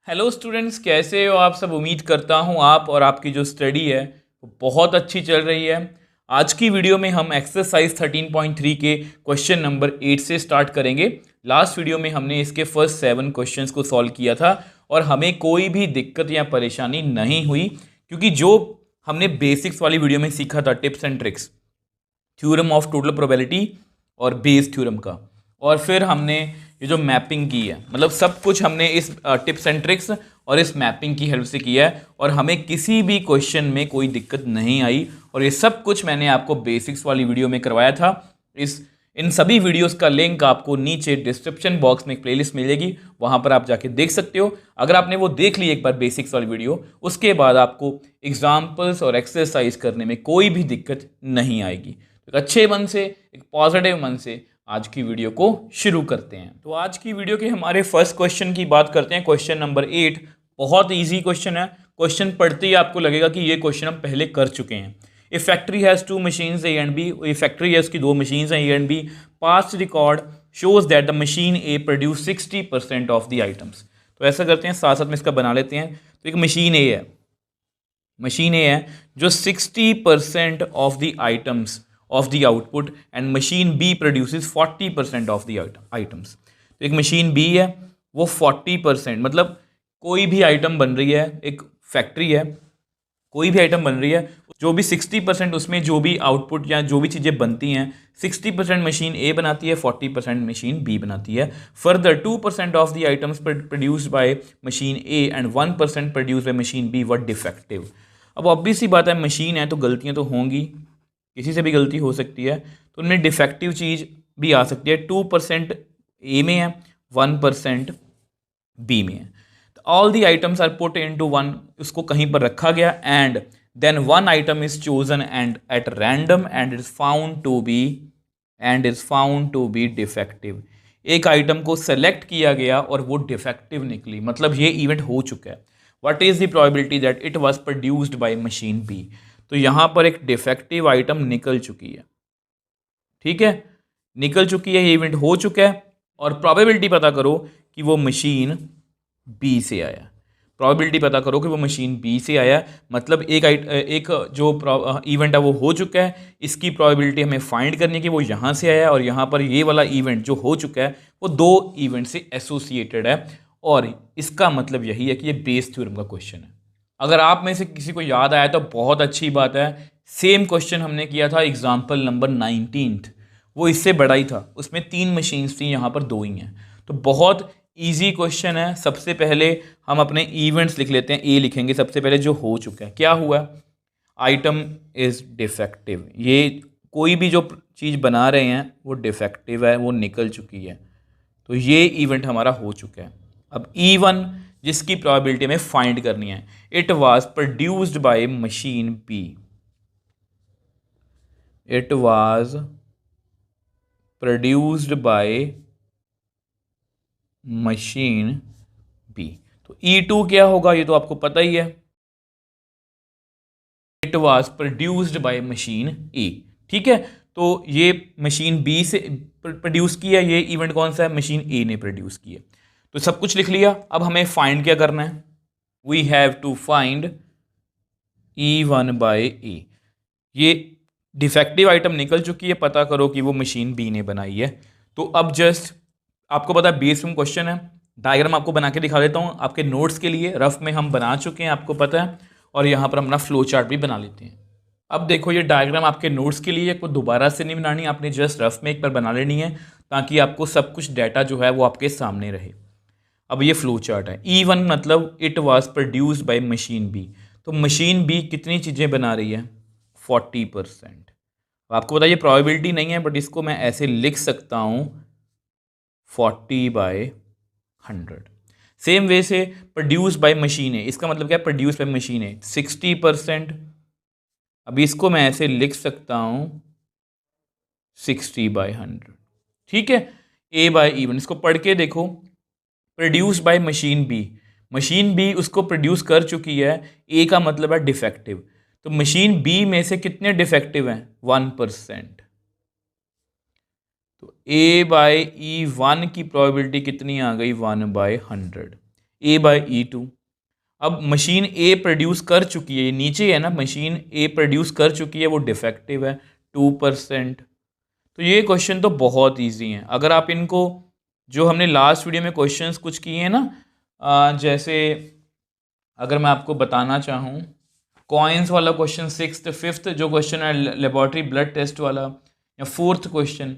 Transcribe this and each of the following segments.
Hello students, कैसे हो आप सब। उम्मीद करता हूँ आप और आपकी जो स्टडी है वो बहुत अच्छी चल रही है। आज की वीडियो में हम एक्सरसाइज 13.3 के क्वेश्चन नंबर 8 से स्टार्ट करेंगे। लास्ट वीडियो में हमने इसके फर्स्ट 7 क्वेश्चंस को सॉल्व किया था और हमें कोई भी दिक्कत या परेशानी नहीं हुई, क्योंकि जो हमने बेसिक्स वाली वीडियो में सीखा था, tips and tricks, theorem of total probability और बेस थ्योरम का, और फिर हमने ये जो मैपिंग की है, मतलब सब कुछ हमने इस टिप्स एंड ट्रिक्स और इस मैपिंग की हेल्प से किया है और हमें किसी भी क्वेश्चन में कोई दिक्कत नहीं आई। और ये सब कुछ मैंने आपको बेसिक्स वाली वीडियो में करवाया था। इन सभी वीडियोस का लिंक आपको नीचे डिस्क्रिप्शन बॉक्स में एक प्लेलिस्ट मिलेगी, वहां पर आप जाके देख सकते हो। अगर आपने वो देख ली एक बार बेसिक्स वाली वीडियो, उसके बाद आपको एग्जाम्पल्स और एक्सरसाइज करने में कोई भी दिक्कत नहीं आएगी। एक अच्छे मन से, एक पॉजिटिव मन से आज की वीडियो को शुरू करते हैं। तो आज की वीडियो के हमारे फर्स्ट क्वेश्चन की बात करते हैं, क्वेश्चन नंबर 8। बहुत इजी क्वेश्चन है। क्वेश्चन पढ़ते ही आपको लगेगा कि ये क्वेश्चन हम पहले कर चुके हैं। A factory has 2 machines A and B. A factory है, उसकी 2 मशीन्स हैं A and B. Past record shows that the machine A produce 60% of the items. तो ऐसा करते हैं, साथ साथ में इसका बना लेते हैं। तो एक मशीन ए है, जो 60% of the items of the output and machine B produces 40% of the items। तो एक मशीन B है, वो 40%, मतलब कोई भी आइटम बन रही है, एक फैक्ट्री है, कोई भी आइटम बन रही है, जो भी 60% उसमें जो भी आउटपुट या जो भी चीज़ें बनती हैं, 60% मशीन A बनाती है, 40% मशीन B बनाती है। Further 2% of the items produced by machine A and 1% produced by machine B were defective. अब ऑब्वियस सी बात है, मशीन है तो गलतियाँ तो होंगी, किसी से भी गलती हो सकती है, तो उनमें डिफेक्टिव चीज़ भी आ सकती है। 2% ए में है, 1% बी में है। तो all the items are put into one, उसको कहीं पर रखा गया, and then one item is chosen and at random and is found to be defective. एक आइटम को सेलेक्ट किया गया और वो डिफेक्टिव निकली, मतलब ये इवेंट हो चुका है। What is the probability that it was produced by machine B. तो यहां पर एक डिफेक्टिव आइटम निकल चुकी है, ठीक है, निकल चुकी है, ये इवेंट हो चुका है। और प्रोबेबिलिटी पता करो कि वो मशीन बी से आया। प्रोबेबिलिटी पता करो कि वो मशीन बी से आया, मतलब एक जो इवेंट है वो हो चुका है, इसकी प्रोबेबिलिटी हमें फाइंड करनी है कि वो यहाँ से आया, और यहाँ पर ये वाला इवेंट जो हो चुका है वो 2 इवेंट से एसोसिएटेड है। और इसका मतलब यही है कि ये बेस थ्योरम का क्वेश्चन है। अगर आप में से किसी को याद आया तो बहुत अच्छी बात है। सेम क्वेश्चन हमने किया था एग्जाम्पल नंबर 19, वो इससे बड़ा ही था, उसमें 3 मशीन्स थी, यहाँ पर 2 ही हैं। तो बहुत इजी क्वेश्चन है। सबसे पहले हम अपने इवेंट्स लिख लेते हैं। ए लिखेंगे सबसे पहले, जो हो चुका है। क्या हुआ? Item is defective. ये कोई भी जो चीज़ बना रहे हैं वो डिफेक्टिव है, वो निकल चुकी है, तो ये इवेंट हमारा हो चुका है। अब E1 जिसकी प्रोबेबिलिटी हमें फाइंड करनी है, it was produced by machine B. It was produced by machine B. तो E2 क्या होगा, ये तो आपको पता ही है। It was produced by machine A, ठीक है। तो ये मशीन बी से प्रोड्यूस किया, ये इवेंट कौन सा है? मशीन ए ने प्रोड्यूस किया। तो सब कुछ लिख लिया। अब हमें फाइंड क्या करना है? We have to find E1 by A. ये डिफेक्टिव आइटम निकल चुकी है, पता करो कि वो मशीन बी ने बनाई है। तो अब जस्ट आपको पता है बेस में क्वेश्चन है, डायग्राम आपको बना के दिखा देता हूँ आपके नोट्स के लिए। रफ में हम बना चुके हैं, आपको पता है, और यहाँ पर हम अपना फ्लो चार्ट भी बना लेते हैं। अब देखो, ये डायग्राम आपके नोट्स के लिए, को दोबारा से नहीं बनानी, आपने जस्ट रफ में एक बार बना लेनी है, ताकि आपको सब कुछ डाटा जो है वो आपके सामने रहे। अब ये फ्लो चार्ट है। E1 मतलब it was produced by machine B. तो मशीन बी कितनी चीज़ें बना रही है? 40%। आपको पता है ये प्रोबेबिलिटी नहीं है, बट इसको मैं ऐसे लिख सकता हूँ 40/100। सेम वे से प्रोड्यूस बाय मशीन है, इसका मतलब क्या है? प्रोड्यूस बाय मशीन है 60%। अब इसको मैं ऐसे लिख सकता हूँ 60/100, ठीक है। A/E1 इसको पढ़ के देखो। Produce by machine B, machine B उसको प्रोड्यूस कर चुकी है, ए का मतलब है डिफेक्टिव। तो मशीन बी में से कितने डिफेक्टिव हैं? 1%। तो A/E1 की प्रोबेबिलिटी कितनी आ गई? 1/100। A/E2। अब मशीन ए प्रोड्यूस कर चुकी है, ये नीचे है ना, मशीन ए प्रोड्यूस कर चुकी है, वो डिफेक्टिव है 2%। तो ये क्वेश्चन तो बहुत इजी हैं। अगर आप इनको, जो हमने लास्ट वीडियो में क्वेश्चंस कुछ किए हैं ना, जैसे अगर मैं आपको बताना चाहूँ, कॉइन्स वाला क्वेश्चन 6th 5th जो क्वेश्चन है लेबोरेटरी ब्लड टेस्ट वाला, या 4th क्वेश्चन,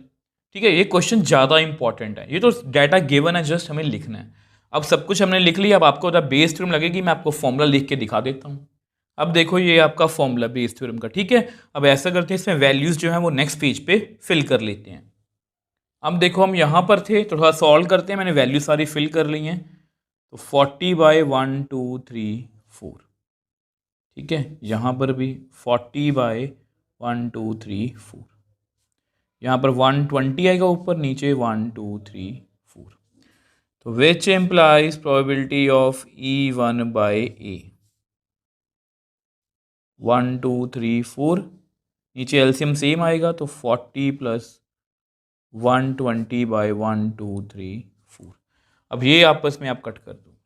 ठीक है, ये क्वेश्चन ज़्यादा इंपॉर्टेंट है। ये तो डाटा गिवन है, जस्ट हमें लिखना है। अब सब कुछ हमने लिख लिया, अब आपको बेस थ्योरम लगेगी, मैं आपको फॉर्मूला लिख के दिखा देता हूँ। अब देखो ये आपका फॉर्मूला बेस थ्योरम का, ठीक है। अब ऐसा करते हैं, इसमें वैल्यूज़ जो है वो नेक्स्ट पेज पे फिल कर लेते हैं। अब देखो हम यहाँ पर थे, तो थोड़ा सॉल्व करते हैं। मैंने वैल्यू सारी फिल कर ली हैं। तो 40/1 2 3 4, ठीक है। यहाँ पर भी 40/1 2 3 4, यहाँ पर 120 आएगा ऊपर, नीचे 1 2 3 4। तो which implies probability of E1/A, 1 2 3 4, नीचे एलसीएम सेम आएगा, तो 40 + 120/1 2 3 4। अब ये आपस में आप कट कर दो,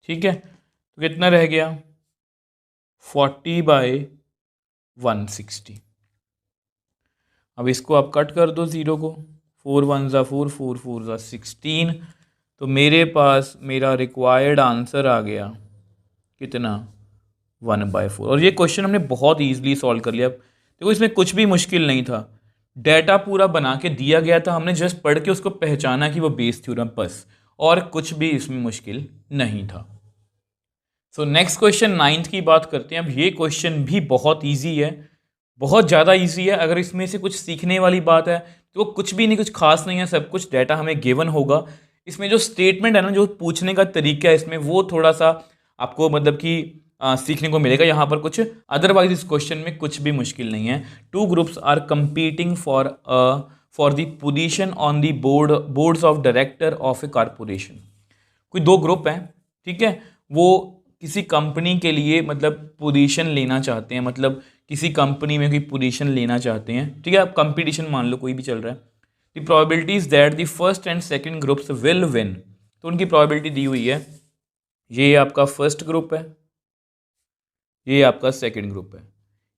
ठीक है। तो कितना रह गया, 40/160। अब इसको आप कट कर दो जीरो को, 4 1 ज़ा 4, 4 4 ज़ा 16। तो मेरे पास मेरा रिक्वायर्ड आंसर आ गया कितना, 1/4। और ये क्वेश्चन हमने बहुत ईजिली सॉल्व कर लिया। देखो इसमें कुछ भी मुश्किल नहीं था, डाटा पूरा बना के दिया गया था, हमने जस्ट पढ़ के उसको पहचाना कि वो बेस थ्योरम, बस, और कुछ भी इसमें मुश्किल नहीं था। सो नेक्स्ट क्वेश्चन 9th की बात करते हैं। अब ये क्वेश्चन भी बहुत ईजी है, बहुत ज़्यादा ईजी है। अगर इसमें से कुछ सीखने वाली बात है तो कुछ भी नहीं, कुछ खास नहीं है, सब कुछ डाटा हमें गिवन होगा। इसमें जो स्टेटमेंट है ना, जो पूछने का तरीका है इसमें, वो थोड़ा सा आपको मतलब कि सीखने को मिलेगा यहाँ पर कुछ। अदरवाइज इस क्वेश्चन में कुछ भी मुश्किल नहीं है। 2 groups are competing for the position on the boards of director of a corporation. कोई 2 ग्रुप हैं, ठीक है, वो किसी कंपनी के लिए मतलब पोजीशन लेना चाहते हैं, मतलब किसी कंपनी में कोई पोजीशन लेना चाहते हैं, ठीक है। अब कंपटीशन मान लो कोई भी चल रहा है। The probabilities that the first and second groups will win, तो उनकी प्रोबेबिलिटी दी हुई है। ये आपका फर्स्ट ग्रुप है, ये आपका सेकंड ग्रुप है।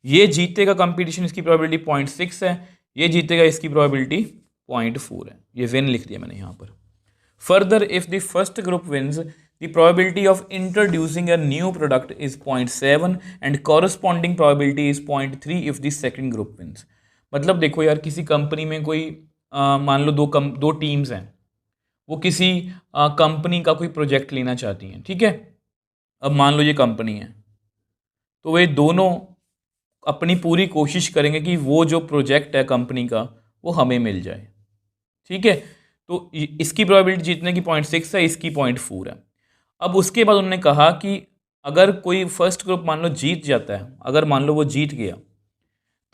ये जीतेगा कंपटीशन, इसकी प्रोबेबिलिटी 0.6 है। ये जीतेगा, इसकी प्रोबेबिलिटी 0.4 है। ये विन लिख दिया मैंने यहाँ पर। Further if the first group wins, the probability of introducing a new product is 0.7 and corresponding probability is 0.3 if the second group wins। मतलब देखो यार, किसी कंपनी में कोई मान लो दो टीम्स हैं, वो किसी कंपनी का कोई प्रोजेक्ट लेना चाहती हैं, ठीक है। अब मान लो ये कंपनी है, तो वे दोनों अपनी पूरी कोशिश करेंगे कि वो जो प्रोजेक्ट है कंपनी का वो हमें मिल जाए, ठीक है। तो इसकी प्रोबेबिलिटी जीतने की 0.6 है, इसकी 0.4 है। अब उसके बाद उन्होंने कहा कि अगर कोई फर्स्ट ग्रुप मान लो जीत जाता है, अगर मान लो वो जीत गया,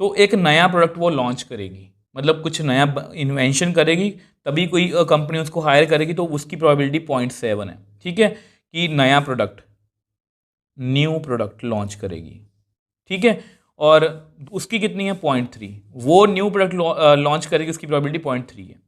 तो एक नया प्रोडक्ट वो लॉन्च करेगी, मतलब कुछ नया इन्वेंशन करेगी, तभी कोई कंपनी उसको हायर करेगी, तो उसकी प्रोबेबिलिटी 0.7 है, ठीक है, कि नया प्रोडक्ट, न्यू प्रोडक्ट लॉन्च करेगी, ठीक है। और उसकी कितनी है, 0.3। वो न्यू प्रोडक्ट लॉन्च करेगी, उसकी प्रोबेबिलिटी 0.3 है।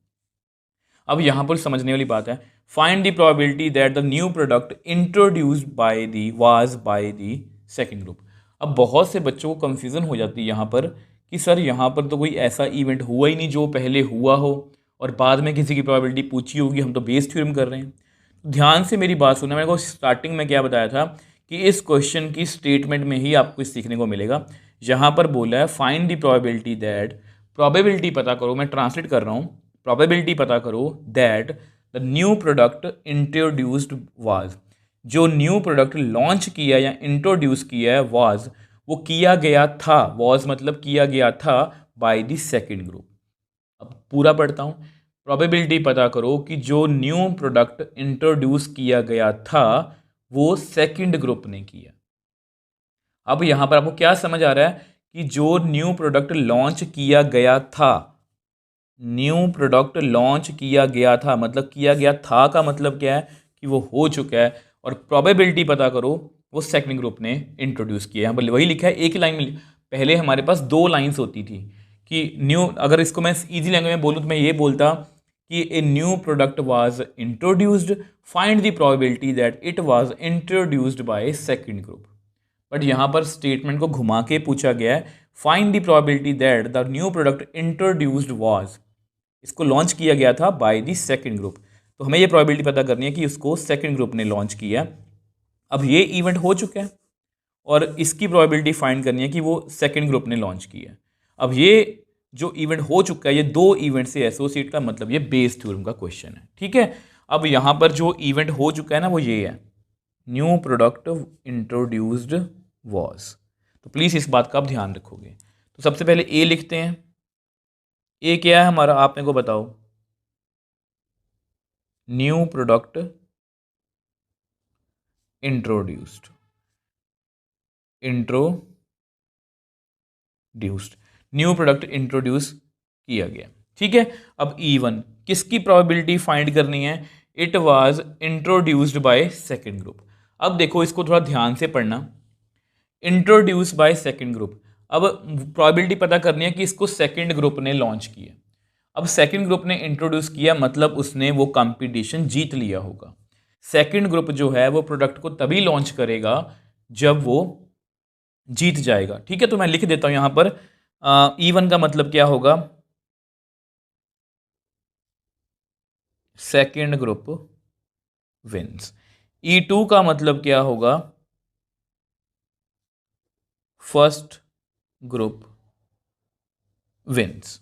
अब यहाँ पर समझने वाली बात है, find the probability that the new product introduced by the was by the second group. अब बहुत से बच्चों को कंफ्यूजन हो जाती है यहाँ पर कि सर यहाँ पर तो कोई ऐसा इवेंट हुआ ही नहीं जो पहले हुआ हो और बाद में किसी की प्रोबेबिलिटी पूछी होगी, हम तो बेस थ्योरम कर रहे हैं। ध्यान से मेरी बात सुनना, मेरे को स्टार्टिंग में क्या बताया था कि इस क्वेश्चन की स्टेटमेंट में ही आपको सीखने को मिलेगा। यहाँ पर बोला है find the probability that, probability पता करो, मैं ट्रांसलेट कर रहा हूँ, प्रोबेबिलिटी पता करो that the new product introduced was, जो न्यू प्रोडक्ट लॉन्च किया या इंट्रोड्यूस किया है, वाज वो किया गया था, वाज मतलब किया गया था, बाय द सेकंड ग्रुप। अब पूरा पढ़ता हूँ, प्रोबेबिलिटी पता करो कि जो न्यू प्रोडक्ट इंट्रोड्यूस किया गया था वो सेकंड ग्रुप ने किया। अब यहाँ पर आपको क्या समझ आ रहा है कि जो न्यू प्रोडक्ट लॉन्च किया गया था, न्यू प्रोडक्ट लॉन्च किया गया था, मतलब किया गया था का मतलब क्या है कि वो हो चुका है, और प्रोबेबिलिटी पता करो वो सेकंड ग्रुप ने इंट्रोड्यूस किया। यहाँ पर वही लिखा है, एक ही लाइन में, पहले हमारे पास 2 लाइन्स होती थी कि न्यू, अगर इसको मैं इजी लैंग्वेज में बोलूँ तो मैं ये बोलता कि a new product was introduced, find the probability that it was introduced by second group. But यहाँ पर स्टेटमेंट को घुमा के पूछा गया है, find the probability that the new product introduced was, इसको लॉन्च किया गया था बाय द सेकंड ग्रुप। तो हमें ये प्रोबेबिलिटी पता करनी है कि उसको सेकंड ग्रुप ने लॉन्च किया। अब ये इवेंट हो चुका है और इसकी प्रोबेबिलिटी फाइंड करनी है कि वो सेकंड ग्रुप ने लॉन्च किया। अब ये जो इवेंट हो चुका है, ये दो इवेंट से एसोसिएट का मतलब ये बेस थ्योरम का क्वेश्चन है, ठीक है। अब यहाँ पर जो इवेंट हो चुका है ना, वो ये है, न्यू प्रोडक्ट इंट्रोड्यूस्ड वॉज। तो प्लीज़ इस बात का आप ध्यान रखोगे। तो सबसे पहले ए लिखते हैं। ए क्या है हमारा, आप मेरे को बताओ। New product introduced, new product introduce किया गया, ठीक है। अब E1 किसकी प्रोबेबिलिटी फाइंड करनी है, it was introduced by second group. अब देखो इसको थोड़ा ध्यान से पढ़ना, इंट्रोड्यूस बाय सेकंड ग्रुप। अब प्रोबेबिलिटी पता करनी है कि इसको सेकंड ग्रुप ने लॉन्च किया। अब सेकंड ग्रुप ने इंट्रोड्यूस किया मतलब उसने वो कंपटीशन जीत लिया होगा। सेकंड ग्रुप जो है वो प्रोडक्ट को तभी लॉन्च करेगा जब वो जीत जाएगा, ठीक है। तो मैं लिख देता हूं यहां पर E1 का मतलब क्या होगा, सेकंड ग्रुप विंस। E2 का मतलब क्या होगा, फर्स्ट ग्रुप विंस।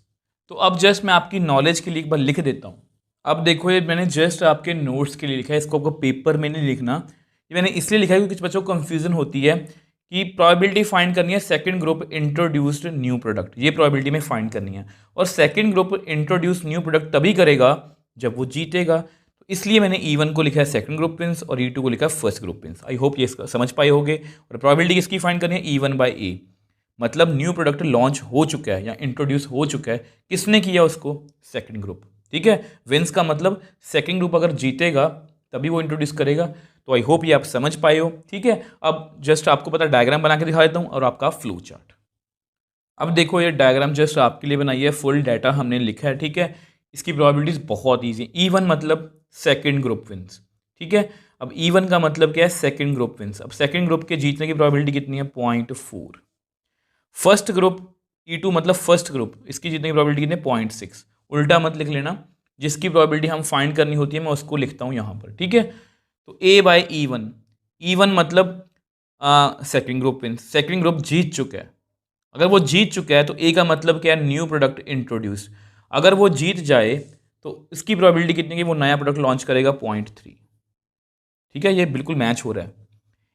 तो अब जस्ट मैं आपकी नॉलेज के लिए एक बार लिख देता हूं। अब देखो ये मैंने जस्ट आपके नोट्स के लिए लिखा है, इसको आपको पेपर में नहीं लिखना। ये मैंने इसलिए लिखा है क्योंकि कुछ बच्चों को कंफ्यूजन होती है कि प्रोबेबिलिटी फाइंड करनी है second group introduced new product, ये प्रोबेबिलिटी में फाइंड करनी है। और second group introduce new product तभी करेगा जब वो जीतेगा। तो इसलिए मैंने E1 को लिखा है सेकंड ग्रुप विंस और E2 को लिखा है first group wins. I hope ये समझ पाए होगे। और प्रोबेबिलिटी किसकी फाइंड करनी है, E1/A, मतलब न्यू प्रोडक्ट लॉन्च हो चुका है या इंट्रोड्यूस हो चुका है, किसने किया उसको, सेकंड ग्रुप, ठीक है। विंस का मतलब सेकंड ग्रुप अगर जीतेगा तभी वो इंट्रोड्यूस करेगा। तो आई होप ये आप समझ पाए हो, ठीक है। अब जस्ट आपको पता डायग्राम बना के दिखा देता हूँ और आपका फ्लो चार्ट। अब देखो ये डायग्राम जस्ट आपके लिए बनाई है, फुल डाटा हमने लिखा है, ठीक है। इसकी प्रोबेबिलिटीज बहुत ईजी है। E1 मतलब सेकंड ग्रुप विंस, ठीक है। अब E1 का मतलब क्या है, सेकंड ग्रुप विंस। अब सेकंड ग्रुप के जीतने की प्रोबेबिलिटी कितनी है, 0.4। फर्स्ट ग्रुप E2 मतलब फर्स्ट ग्रुप, इसकी जीतने की प्रोबेबिलिटी कितनी है, 0.6। उल्टा मत लिख लेना, जिसकी प्रोबेबिलिटी हम फाइंड करनी होती है मैं उसको लिखता हूँ यहाँ पर, ठीक है। तो A/E1, E1 मतलब second group wins, second group जीत चुका है। अगर वो जीत चुका है तो ए का मतलब क्या है, न्यू प्रोडक्ट इंट्रोड्यूस। अगर वो जीत जाए तो इसकी प्रोबेबिलिटी कितनी है कि वो नया प्रोडक्ट लॉन्च करेगा, 0.3, ठीक है। ये बिल्कुल मैच हो रहा है।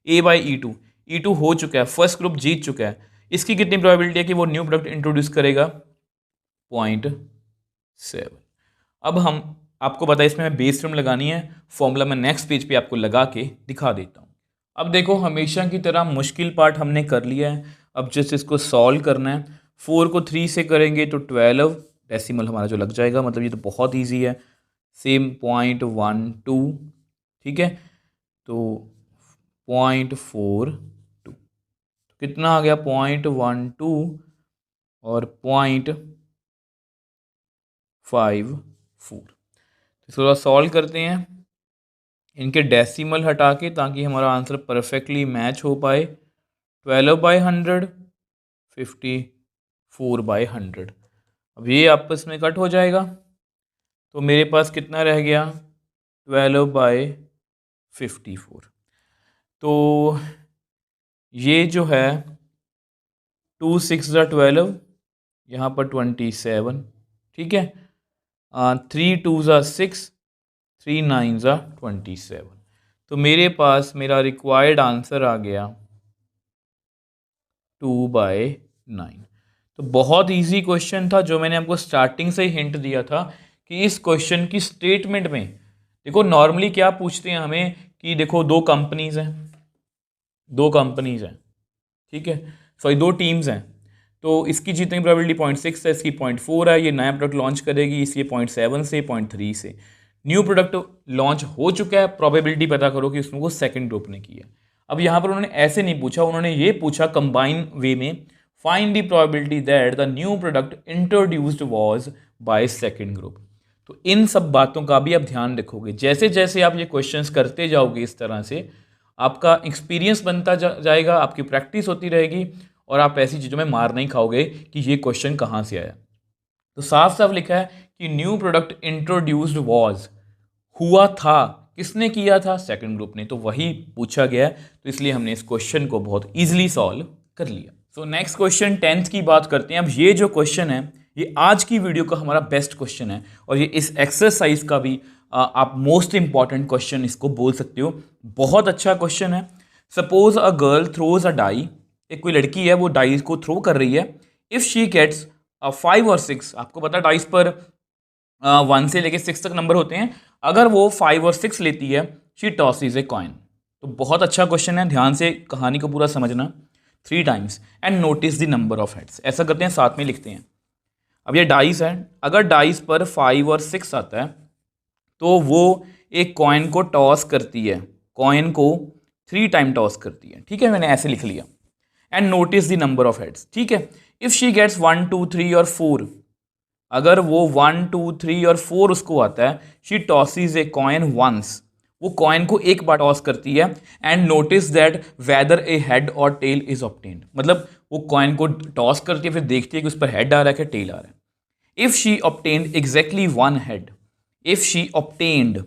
A/E2, E2 हो चुका है, फर्स्ट ग्रुप जीत चुका है, इसकी कितनी प्रोबेबिलिटी है कि वो न्यू प्रोडक्ट इंट्रोड्यूस करेगा, 0.7। अब हम आपको पता है इसमें मैं बेस टर्म लगानी है, फॉर्मूला मैं नेक्स्ट पेज पे आपको लगा के दिखा देता हूँ। अब देखो हमेशा की तरह मुश्किल पार्ट हमने कर लिया है, अब जस्ट इसको सॉल्व करना है। 4 को 3 से करेंगे तो 12 डेसिमल हमारा जो लग जाएगा, मतलब ये तो बहुत ईजी है। सेम 0.12, ठीक है। तो 0.42 कितना आ गया, 0.12 और 0.54। इसको थोड़ा सॉल्व करते हैं, इनके डेसिमल हटा के, ताकि हमारा आंसर परफेक्टली मैच हो पाए। 12/100, 54/100। अब ये आपस में कट हो जाएगा तो मेरे पास कितना रह गया, 12/54। तो ये जो है 2 6 12, यहाँ पर 27, ठीक है। 3 2 6, 3 9 27। तो मेरे पास मेरा रिक्वायर्ड आंसर आ गया 2/9। तो बहुत इजी क्वेश्चन था, जो मैंने आपको स्टार्टिंग से ही हिंट दिया था कि इस क्वेश्चन की स्टेटमेंट में देखो नॉर्मली क्या पूछते हैं हमें कि देखो दो कंपनीज हैं, ठीक है, सॉरी 2 टीम्स हैं। तो इसकी जीतने की प्रोबेबिलिटी 0.6 है, इसकी 0.4 है। ये नया प्रोडक्ट लॉन्च करेगी, इसलिए 0.7 से 0.3 से। न्यू प्रोडक्ट लॉन्च हो चुका है, प्रोबेबिलिटी पता करो कि उसमें वो सेकंड ग्रुप ने किया। अब यहाँ पर उन्होंने ऐसे नहीं पूछा, उन्होंने ये पूछा कंबाइन वे में, find the probability that the new product introduced was by second group. तो तो इन सब बातों का भी आप ध्यान रखोगे। जैसे जैसे आप ये क्वेश्चंस करते जाओगे इस तरह से आपका एक्सपीरियंस बनता जाएगा, आपकी प्रैक्टिस होती रहेगी और आप ऐसी चीज़ों में मार नहीं खाओगे कि ये क्वेश्चन कहाँ से आया। तो साफ साफ लिखा है कि न्यू प्रोडक्ट इंट्रोड्यूस्ड वॉज, हुआ था, किसने किया था? सेकंड ग्रुप ने। तो वही पूछा गया है, तो इसलिए हमने इस क्वेश्चन को बहुत इजीली सॉल्व कर लिया। सो नेक्स्ट क्वेश्चन 10th की बात करते हैं। अब ये जो क्वेश्चन है ये आज की वीडियो का हमारा बेस्ट क्वेश्चन है और ये इस एक्सरसाइज का भी आप मोस्ट इंपॉर्टेंट क्वेश्चन इसको बोल सकते हो। बहुत अच्छा क्वेश्चन है। Suppose a girl throws a die, एक कोई लड़की है वो डाई को थ्रो कर रही है। इफ शी गेट्स 5 और 6, आपको पता डाइस पर 1 से लेके 6 तक नंबर होते हैं। अगर वो 5 और 6 लेती है, शी टॉसेस ए कॉइन। तो बहुत अच्छा क्वेश्चन है, ध्यान से कहानी को पूरा समझना। 3 times and notice the number of heads. ऐसा करते हैं, साथ में लिखते हैं। अब ये डाइस है, अगर डाइस पर 5 और 6 आता है तो वो एक कॉइन को टॉस करती है, कॉइन को 3 टाइम टॉस करती है। ठीक है, मैंने ऐसे लिख लिया। And notice the number of heads. ठीक है, इफ शी गेट्स 1 2 3 और 4, अगर वो 1 2 3 और 4 उसको आता है, she tosses a coin once, वो कॉइन को एक बार टॉस करती है। And notice that whether a head or tail is obtained, मतलब वो कॉइन को टॉस करती है, फिर देखती है कि उस पर हेड आ रहा है कि टेल आ रहा है। If she obtained exactly 1 head, if she obtained,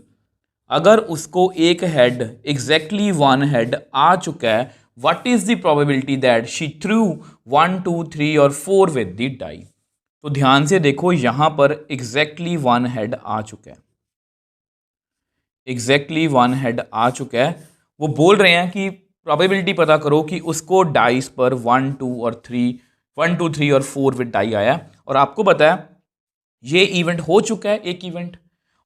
अगर उसको एक हेड एग्जैक्टली 1 हेड आ चुका है, what is the probability that she threw 1 2 3 और 4 विद द डाई। तो ध्यान से देखो, यहां पर एग्जैक्टली 1 हेड आ चुका है, एग्जैक्टली 1 हेड आ चुका है। वो बोल रहे हैं कि प्रोबेबिलिटी पता करो कि उसको डाइस पर 1 2 और 3 और 4 विद डाई आया। और आपको पता है ये इवेंट हो चुका है, एक इवेंट,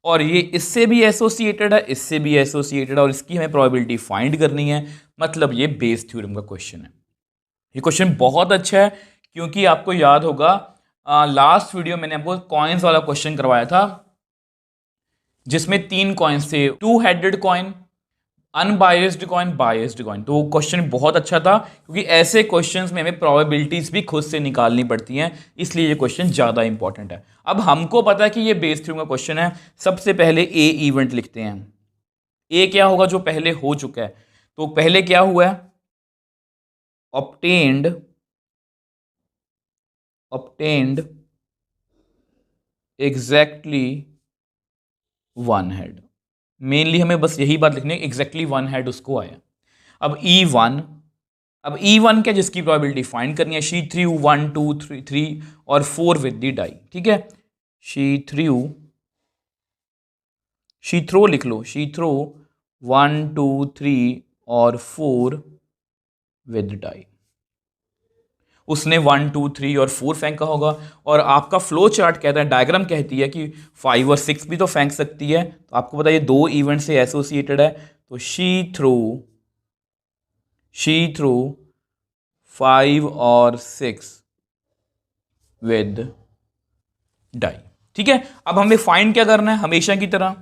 और ये इससे भी एसोसिएटेड है, इससे भी एसोसिएटेड है, और इसकी हमें प्रोबेबिलिटी फाइंड करनी है। मतलब ये बेस थ्योरम का क्वेश्चन है। ये क्वेश्चन बहुत अच्छा है क्योंकि आपको याद होगा लास्ट वीडियो मैंने आपको कॉइन्स वाला क्वेश्चन करवाया था जिसमें 3 कॉइन्स थे, 2 headed coin, unbiased coin, biased coin. तो वो क्वेश्चन बहुत अच्छा था क्योंकि ऐसे क्वेश्चंस में हमें प्रोबेबिलिटीज भी खुद से निकालनी पड़ती हैं, इसलिए ये क्वेश्चन ज़्यादा इंपॉर्टेंट है। अब हमको पता है कि ये बेस थ्योरम का क्वेश्चन है। सबसे पहले ए इवेंट लिखते हैं। ए क्या होगा? जो पहले हो चुका है। तो पहले क्या हुआ है? Obtained exactly 1 head. मेनली हमें बस यही बात लिखनी है, एग्जैक्टली 1 हेड उसको आया। अब E1, अब E1 क्या? जिसकी प्रोबेबिलिटी फाइंड करनी है। शी थ्रू 1 2 3 और 4 विद द डाई। ठीक है, शी थ्रो लिख लो, शी थ्रो 1 2 3 और 4 विद डाई। उसने 1 2 3 और 4 फेंका होगा, और आपका फ्लो चार्ट कहता है, डायग्राम कहती है कि 5 और 6 भी तो फेंक सकती है। तो आपको पता है ये 2 इवेंट से एसोसिएटेड है। तो शी थ्रू 5 और 6 विद डाई। ठीक है, अब हमें फाइंड क्या करना है? हमेशा की तरह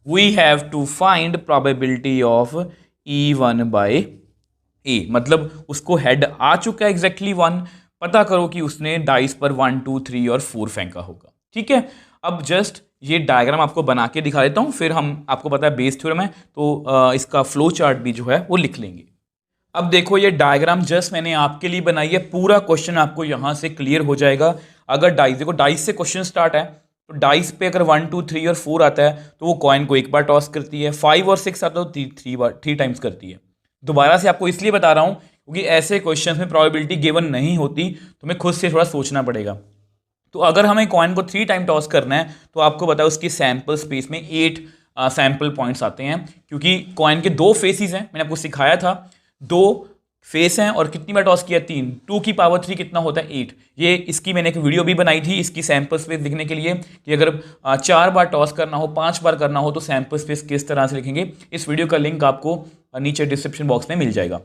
we have to find probability of E1 by A, मतलब उसको हेड आ चुका है एग्जैक्टली 1, पता करो कि उसने डाइस पर 1 2 3 और 4 फेंका होगा। ठीक है, अब जस्ट ये डायग्राम आपको बना के दिखा देता हूं, फिर हम, आपको पता है बेस थ्योरम है तो इसका फ्लो चार्ट भी जो है वो लिख लेंगे। अब देखो ये डायग्राम जस्ट मैंने आपके लिए बनाई है, पूरा क्वेश्चन आपको यहां से क्लियर हो जाएगा। अगर डाइस, देखो डाइस से क्वेश्चन स्टार्ट है, तो डाइस पे अगर 1 2 3 और 4 आता है तो वो कॉइन को एक बार टॉस करती है। 5 और 6 आता है तो 3 टाइम्स करती है। दोबारा से आपको इसलिए बता रहा हूं क्योंकि ऐसे क्वेश्चंस में प्रोबेबिलिटी गिवन नहीं होती, तो हमें खुद से थोड़ा सोचना पड़ेगा। तो अगर हमें कॉइन को 3 टाइम टॉस करना है तो आपको पता है उसकी सैंपल स्पेस में 8 सैंपल पॉइंट्स आते हैं, क्योंकि कॉइन के 2 फेसेस हैं, मैंने आपको सिखाया था। 2 फेस हैं और कितनी बार टॉस किया? 3। 2 की पावर 3 कितना होता है? 8। ये इसकी मैंने एक वीडियो भी बनाई थी इसकी सैंपल स्पेस लिखने के लिए कि अगर 4 बार टॉस करना हो, 5 बार करना हो तो सैंपल स्पेस किस तरह से लिखेंगे। इस वीडियो का लिंक आपको नीचे डिस्क्रिप्शन बॉक्स में मिल जाएगा।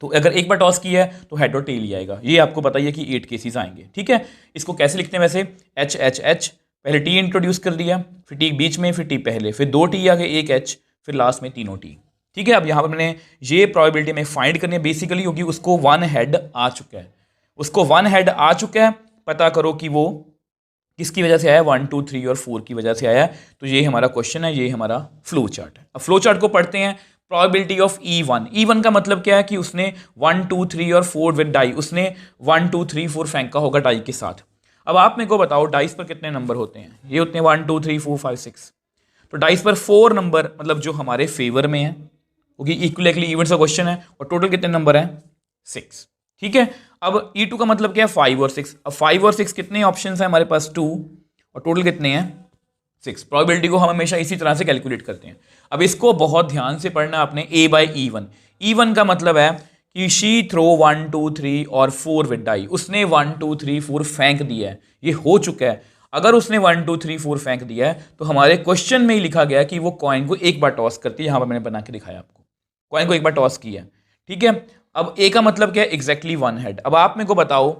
तो अगर एक बार टॉस किया है तो हेड और टेल ही आएगा। ये आपको बताइए कि 8 केसेस आएंगे। ठीक है, इसको कैसे लिखते हैं वैसे? एच एच एच, पहले टी इंट्रोड्यूस कर दिया, फिर टी बीच में, फिर टी पहले, फिर 2 टी आ गए, एक एच, फिर लास्ट में तीनों टी। ठीक है, अब यहाँ पर मैंने ये प्रोबेबिलिटी में फाइंड करनी है बेसिकली, क्योंकि उसको 1 हेड आ चुका है, उसको 1 हेड आ चुका है। पता करो कि वो किसकी वजह से आया, 1 2 3 और 4 की वजह से आया। तो ये हमारा क्वेश्चन है, ये हमारा फ्लो चार्ट है। अब फ्लो चार्ट को पढ़ते हैं। प्रोबेबिलिटी ऑफ E1, E1 का मतलब क्या है कि उसने 1 2 3 और 4 विद डाई, उसने 1 2 3 4 फेंका होगा डाई के साथ। अब आप मेरे को बताओ डाइस पर कितने नंबर होते हैं, ये होते हैं 1 2 3 4 5 6। तो डाइस पर 4 नंबर मतलब जो हमारे फेवर में है, क्योंकि इक्वली इवेंट्स का क्वेश्चन है, और टोटल कितने नंबर हैं, 6। ठीक है। अब E2 का मतलब क्या है, 5 और 6। अब 5 और 6 कितने ऑप्शंस हैं हमारे पास, 2, और टोटल कितने हैं, 6। प्रोबेबिलिटी को हम हमेशा इसी तरह से कैलकुलेट करते हैं। अब इसको बहुत ध्यान से पढ़ना आपने, A/E1। E1 का मतलब है कि शी थ्रो 1 2 3 और 4 विद डाई, उसने 1 2 3 4 फेंक दिया है, ये हो चुका है। अगर उसने 1 2 3 4 फेंक दिया है तो हमारे क्वेश्चन में ही लिखा गया कि वो कॉइन को एक बार टॉस करती है। यहां पर मैंने बना के दिखाया आपको, कॉइन को एक बार टॉस किया। ठीक है। अब ए का मतलब क्या है, एग्जैक्टली 1 हेड। अब आप मेरे को बताओ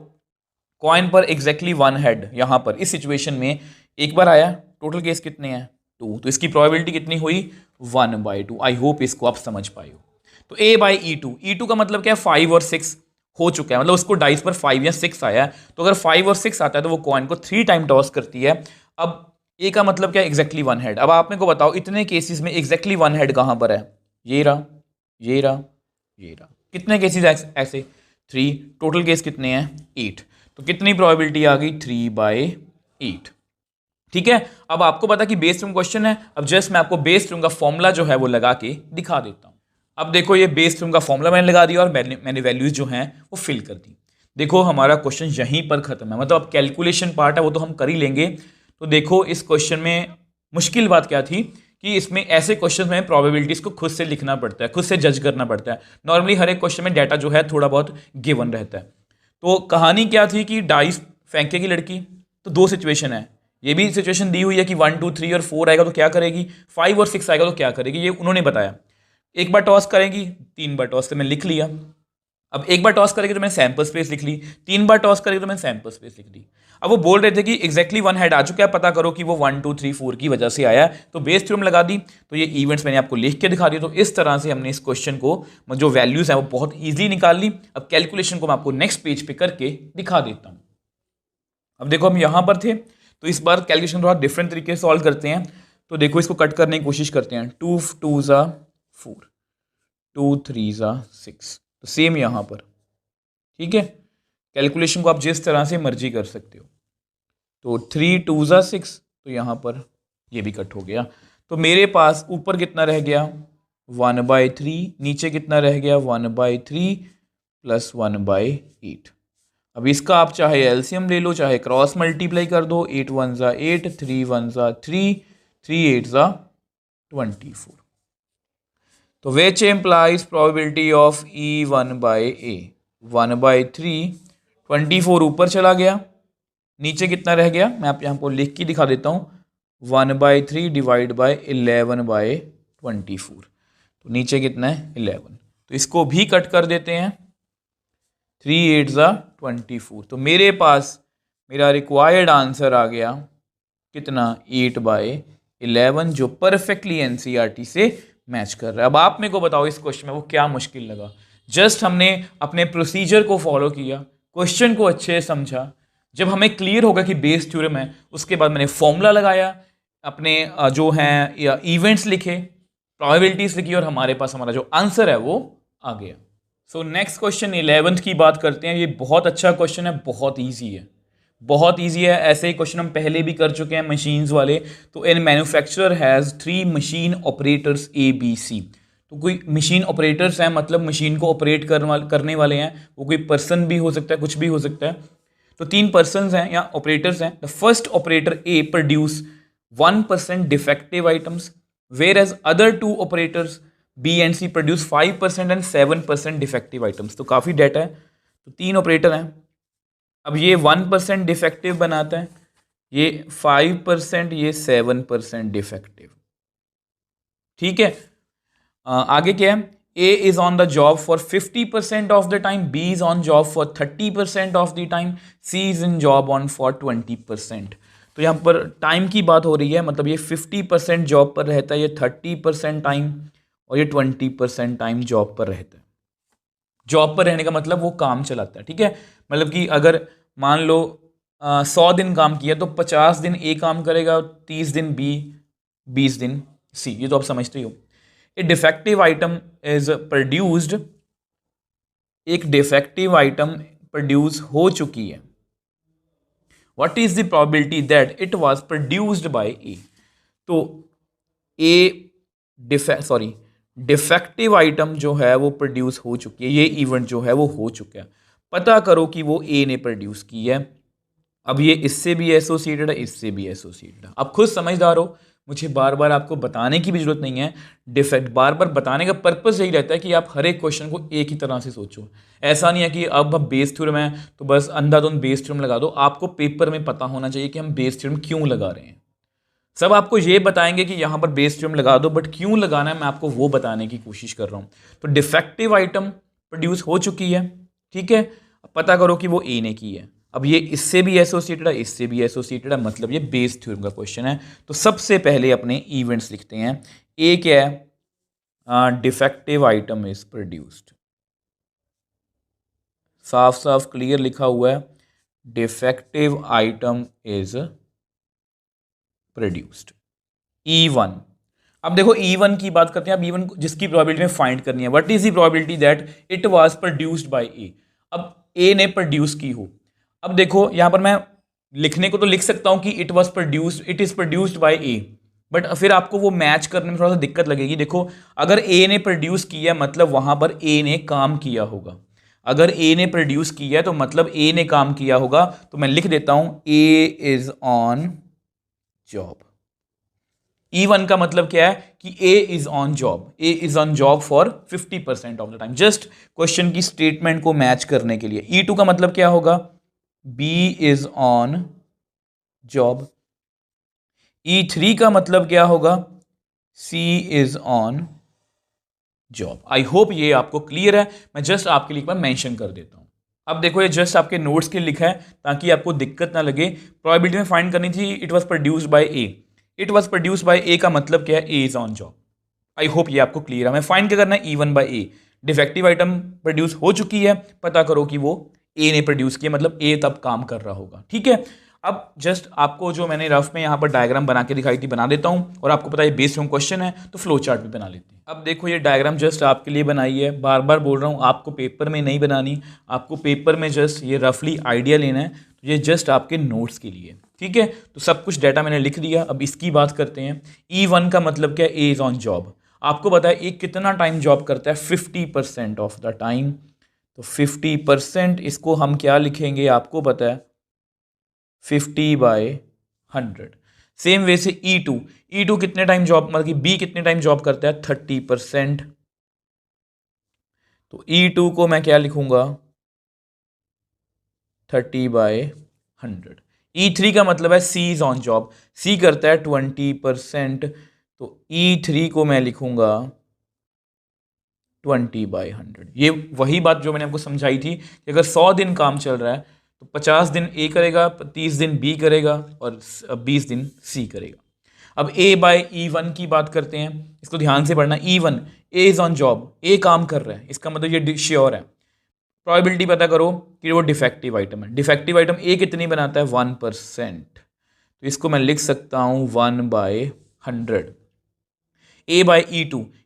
कॉइन पर एग्जैक्टली 1 हेड यहां पर इस सिचुएशन में एक बार आया, टोटल केस कितने हैं, 2। तो इसकी प्रोबेबिलिटी कितनी हुई, 1/2। आई होप इसको आप समझ पाए हो। तो A/E2, E2 का मतलब क्या है, 5 और 6 हो चुका है, मतलब उसको डाइस पर 5 या 6 आया है। तो अगर 5 और 6 आता है तो वो कॉइन को 3 टाइम टॉस करती है। अब ए का मतलब क्या है, एग्जैक्टली 1 हेड। अब आप मेरे को बताओ इतने केसेस में एग्जैक्टली 1 हेड कहां पर है, ये रहा, ये रहा, ये रहा। कितने केसेस ऐसे, 3। टोटल केस कितने हैं, 8। तो कितनी प्रोबेबिलिटी आ गई, 3/8। ठीक है। अब आपको पता कि बेस थ्योरम क्वेश्चन है। अब जस्ट मैं आपको बेस थ्योरम का फॉर्मूला जो है वो लगा के दिखा देता हूं। अब देखो ये बेस थ्योरम का फॉर्मूला मैंने लगा दिया और मैंने वैल्यूज जो हैं वो फिल कर दी। देखो हमारा क्वेश्चन यहीं पर खत्म है, मतलब अब कैलकुलेशन पार्ट है वो तो हम कर ही लेंगे। तो देखो इस क्वेश्चन में मुश्किल बात क्या थी कि इसमें ऐसे क्वेश्चन में प्रोबेबिलिटीज को खुद से लिखना पड़ता है, खुद से जज करना पड़ता है। नॉर्मली हर एक क्वेश्चन में डाटा जो है थोड़ा बहुत गिवन रहता है। तो कहानी क्या थी कि डाइस फेंकेगी लड़की, तो दो सिचुएशन है। ये भी सिचुएशन दी हुई है कि 1 2 3 और 4 आएगा तो क्या करेगी, 5 और 6 आएगा तो क्या करेगी, ये उन्होंने बताया। एक बार टॉस करेगी, 3 बार टॉस कर मैंने लिख लिया। अब एक बार टॉस करेगी तो मैंने सैंपल स्पेस लिख ली, 3 बार टॉस करेगी तो मैंने सैंपल स्पेस लिख ली। अब वो बोल रहे थे कि एग्जैक्टली 1 हेड आ चुका है, पता करो कि वो 1 2 3 4 की वजह से आया है। तो बेस थ्योरम लगा दी। तो ये इवेंट्स मैंने आपको लिख के दिखा दिया। तो इस तरह से हमने इस क्वेश्चन को जो वैल्यूज है वो बहुत ईजिली निकाल ली। अब कैलकुलेशन को मैं आपको नेक्स्ट पेज पे करके दिखा देता हूं। अब देखो हम यहां पर थे, तो इस बार कैलकुलेशन थोड़ा डिफरेंट तरीके से सॉल्व करते हैं। तो देखो इसको कट करने की कोशिश करते हैं। 2 2 ज़ा 4, 2 3 ज़ा 6। तो सेम यहां पर, ठीक है। कैलकुलेशन को आप जिस तरह से मर्जी कर सकते हो। तो 3 2 ज़ा 6, तो यहां पर ये भी कट हो गया। तो मेरे पास ऊपर कितना रह गया, 1/3, नीचे कितना रह गया, 1/3 प्लस 1/8। अब इसका आप चाहे एलसीएम ले लो, चाहे क्रॉस मल्टीप्लाई कर दो। 8 1 ज़ा 8, 3 1 ज़ा 3, 3 8 ज़ा 24। तो which implies probability of E1/A, 1/3, 24 ऊपर चला गया, नीचे कितना रह गया, मैं आप यहाँ को लिख के दिखा देता हूँ, 1/3 डिवाइड बाई 11/24। तो नीचे कितना है, 11। तो इसको भी कट कर देते हैं, 3 8 ज़ा 24। तो मेरे पास मेरा रिक्वायर्ड आंसर आ गया कितना, 8/11, जो परफेक्टली एनसीईआरटी से मैच कर रहा है। अब आप मेरे को बताओ इस क्वेश्चन में वो क्या मुश्किल लगा। जस्ट हमने अपने प्रोसीजर को फॉलो किया, क्वेश्चन को अच्छे से समझा। जब हमें क्लियर होगा कि बेस थ्योरम है, उसके बाद मैंने फॉर्मूला लगाया, अपने जो हैं इवेंट्स लिखे, प्रोबेबिलिटीज लिखी, और हमारे पास हमारा जो आंसर है वो आ गया। सो नेक्स्ट क्वेश्चन 11th की बात करते हैं। ये बहुत अच्छा क्वेश्चन है, बहुत ईजी है, बहुत ईजी है। ऐसे ही क्वेश्चन हम पहले भी कर चुके हैं मशीन्स वाले। तो इन manufacturer has 3 machine operators ABC। तो कोई मशीन ऑपरेटर्स हैं, मतलब मशीन को ऑपरेट करने वाले हैं। वो कोई पर्सन भी हो सकता है, कुछ भी हो सकता है। तो 3 पर्सन हैं या ऑपरेटर्स हैं। The first operator A produce 1% defective items, whereas other 2 operators B and C produce 5% and 7% defective items. तो काफ़ी डाटा है। तो 3 ऑपरेटर हैं। अब ये 1% डिफेक्टिव बनाता है, ये 5%, ये 7% डिफेक्टिव। ठीक है। आगे क्या है, A is on the job for 50% of the time, B is on job for 30% of the time, C is in job on for 20%। तो यहाँ पर टाइम की बात हो रही है, मतलब ये 50% जॉब पर रहता है, ये 30% टाइम, और ये 20% टाइम जॉब पर रहता है। जॉब पर रहने का मतलब वो काम चलाता है, ठीक है। मतलब कि अगर मान लो 100 दिन काम किया तो 50 दिन ए काम करेगा, 30 दिन बी, 20 दिन सी। ये तो आप समझते ही हो। A defective item is produced, एक डिफेक्टिव आइटम प्रोड्यूस हो चुकी है। What is the probability that it was produced by A? तो ए डिफेक्टिव आइटम जो है वो प्रोड्यूस हो चुकी है, ये इवेंट जो है वो हो चुका है। पता करो कि वो ए ने प्रोड्यूस की है। अब ये इससे भी एसोसिएटेड है, इससे भी एसोसिएटेड है। अब खुद समझदार हो, मुझे बार बार आपको बताने की भी जरूरत नहीं है। डिफेक्ट बार बार बताने का पर्पस यही रहता है कि आप हर एक क्वेश्चन को एक ही तरह से सोचो। ऐसा नहीं है कि अब बेस थ्योरम है तो बस अंधाधुंध बेस थ्योरम लगा दो। आपको पेपर में पता होना चाहिए कि हम बेस थ्योरम क्यों लगा रहे हैं। सब आपको ये बताएंगे कि यहाँ पर बेस थ्योरम लगा दो, बट क्यों लगाना है मैं आपको वो बताने की कोशिश कर रहा हूँ। तो डिफेक्टिव आइटम प्रोड्यूस हो चुकी है, ठीक है। पता करो कि वो ए ने की है। अब ये इससे भी एसोसिएटेड है, इससे भी एसोसिएटेड है, मतलब ये बेस थ्योरम का क्वेश्चन है। तो सबसे पहले अपने इवेंट्स लिखते हैं। ए क्या है? Defective item is produced. साफ साफ क्लियर लिखा हुआ है, defective item is produced. E1। अब देखो E1 की बात करते हैं। अब E1 जिसकी प्रोबेबिलिटी में फाइंड करनी है। What is the probability that it was produced by A? अब ए ने प्रोड्यूस की हो। अब देखो यहां पर मैं लिखने को तो लिख सकता हूं कि it was produced, it is produced by A, but फिर आपको वो मैच करने में थोड़ा सा दिक्कत लगेगी। देखो अगर ए ने प्रोड्यूस किया मतलब वहां पर ए ने काम किया होगा। अगर ए ने प्रोड्यूस किया है तो मतलब ए ने काम किया होगा। तो मैं लिख देता हूं ए इज ऑन जॉब। E1 का मतलब क्या है कि A is on job. A is on job for 50% of the time. Just question की स्टेटमेंट को मैच करने के लिए। E2 का मतलब क्या होगा? B is on job. E3 का मतलब क्या होगा? C is on job. I hope ये आपको क्लियर है। मैं जस्ट आपके लिए एक बार मेंशन कर देता हूं। अब देखो ये जस्ट आपके नोट्स के लिए लिखा है ताकि आपको दिक्कत ना लगे। प्रोबेबिलिटी में फाइंड करनी थी it was produced by A. It was produced by A का मतलब क्या है? A is on job. I hope ये आपको क्लियर है। मैं फाइंड क्या करना है? E1 by A. Defective item produce हो चुकी है, पता करो कि वो ए ने प्रोड्यूस किया, मतलब ए तब काम कर रहा होगा, ठीक है। अब जस्ट आपको जो मैंने रफ में यहाँ पर डायग्राम बना के दिखाई थी बना देता हूँ, और आपको पता है बेस्ड ऑन क्वेश्चन है तो फ्लो चार्ट भी बना लेते हैं। अब देखो ये डायग्राम जस्ट आपके लिए बनाई है। बार बार बोल रहा हूँ आपको पेपर में नहीं बनानी, आपको पेपर में जस्ट ये रफली आइडिया लेना है। तो ये जस्ट आपके नोट्स के लिए, ठीक है। तो सब कुछ डाटा मैंने लिख दिया। अब इसकी बात करते हैं। E1 का मतलब क्या है? A is on job. आपको पता है एक कितना टाइम जॉब करता है? 50% ऑफ द टाइम। तो 50% इसको हम क्या लिखेंगे आपको पता है? 50/100। सेम वे से E2 कितने टाइम जॉब, मतलब कि बी कितने टाइम जॉब करता है? 30%। तो E2 को मैं क्या लिखूंगा? 30/100। E3 का मतलब है सी इज ऑन जॉब। सी करता है 20%। तो E3 को मैं लिखूंगा 20/100। ये वही बात जो मैंने आपको समझाई थी कि अगर 100 दिन काम चल रहा है तो 50 दिन ए करेगा, 30 दिन बी करेगा और 20 दिन सी करेगा। अब A/E1 की बात करते हैं। इसको ध्यान से पढ़ना। E1 A is on job, A काम कर रहा है, इसका मतलब ये श्योर है। प्रोबेबिलिटी पता करो कि वो डिफेक्टिव आइटम है। डिफेक्टिव आइटम ए कितनी बनाता है? 1%। तो इसको मैं लिख सकता हूँ 1/100।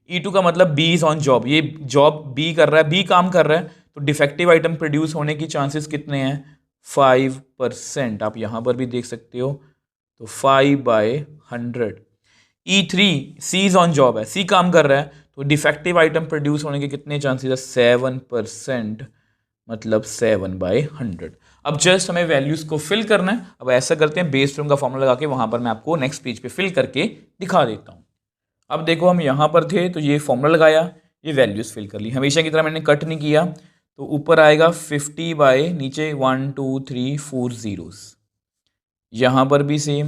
E2 का मतलब बी इज ऑन जॉब, ये जॉब बी कर रहा है, बी काम कर रहा है, तो डिफेक्टिव आइटम प्रोड्यूस होने की चांसेस कितने हैं? 5%। आप यहां पर भी देख सकते हो। तो 5/100। E3 C is on job है, सी काम कर रहा है, तो डिफेक्टिव आइटम प्रोड्यूस होने के कितने चांसेस है? 7%, मतलब 7/100। अब जस्ट हमें वैल्यूज को फिल करना है। अब ऐसा करते हैं, बेस टर्म का फॉर्मूला लगा के वहां पर मैं आपको नेक्स्ट पेज पे फिल करके दिखा देता हूं। अब देखो हम यहाँ पर थे तो ये फॉर्मूला लगाया, ये वैल्यूज फिल कर ली। हमेशा की तरह मैंने कट नहीं किया। तो ऊपर आएगा 50 बाय नीचे 1 2 3 4 जीरोस। यहाँ पर भी सेम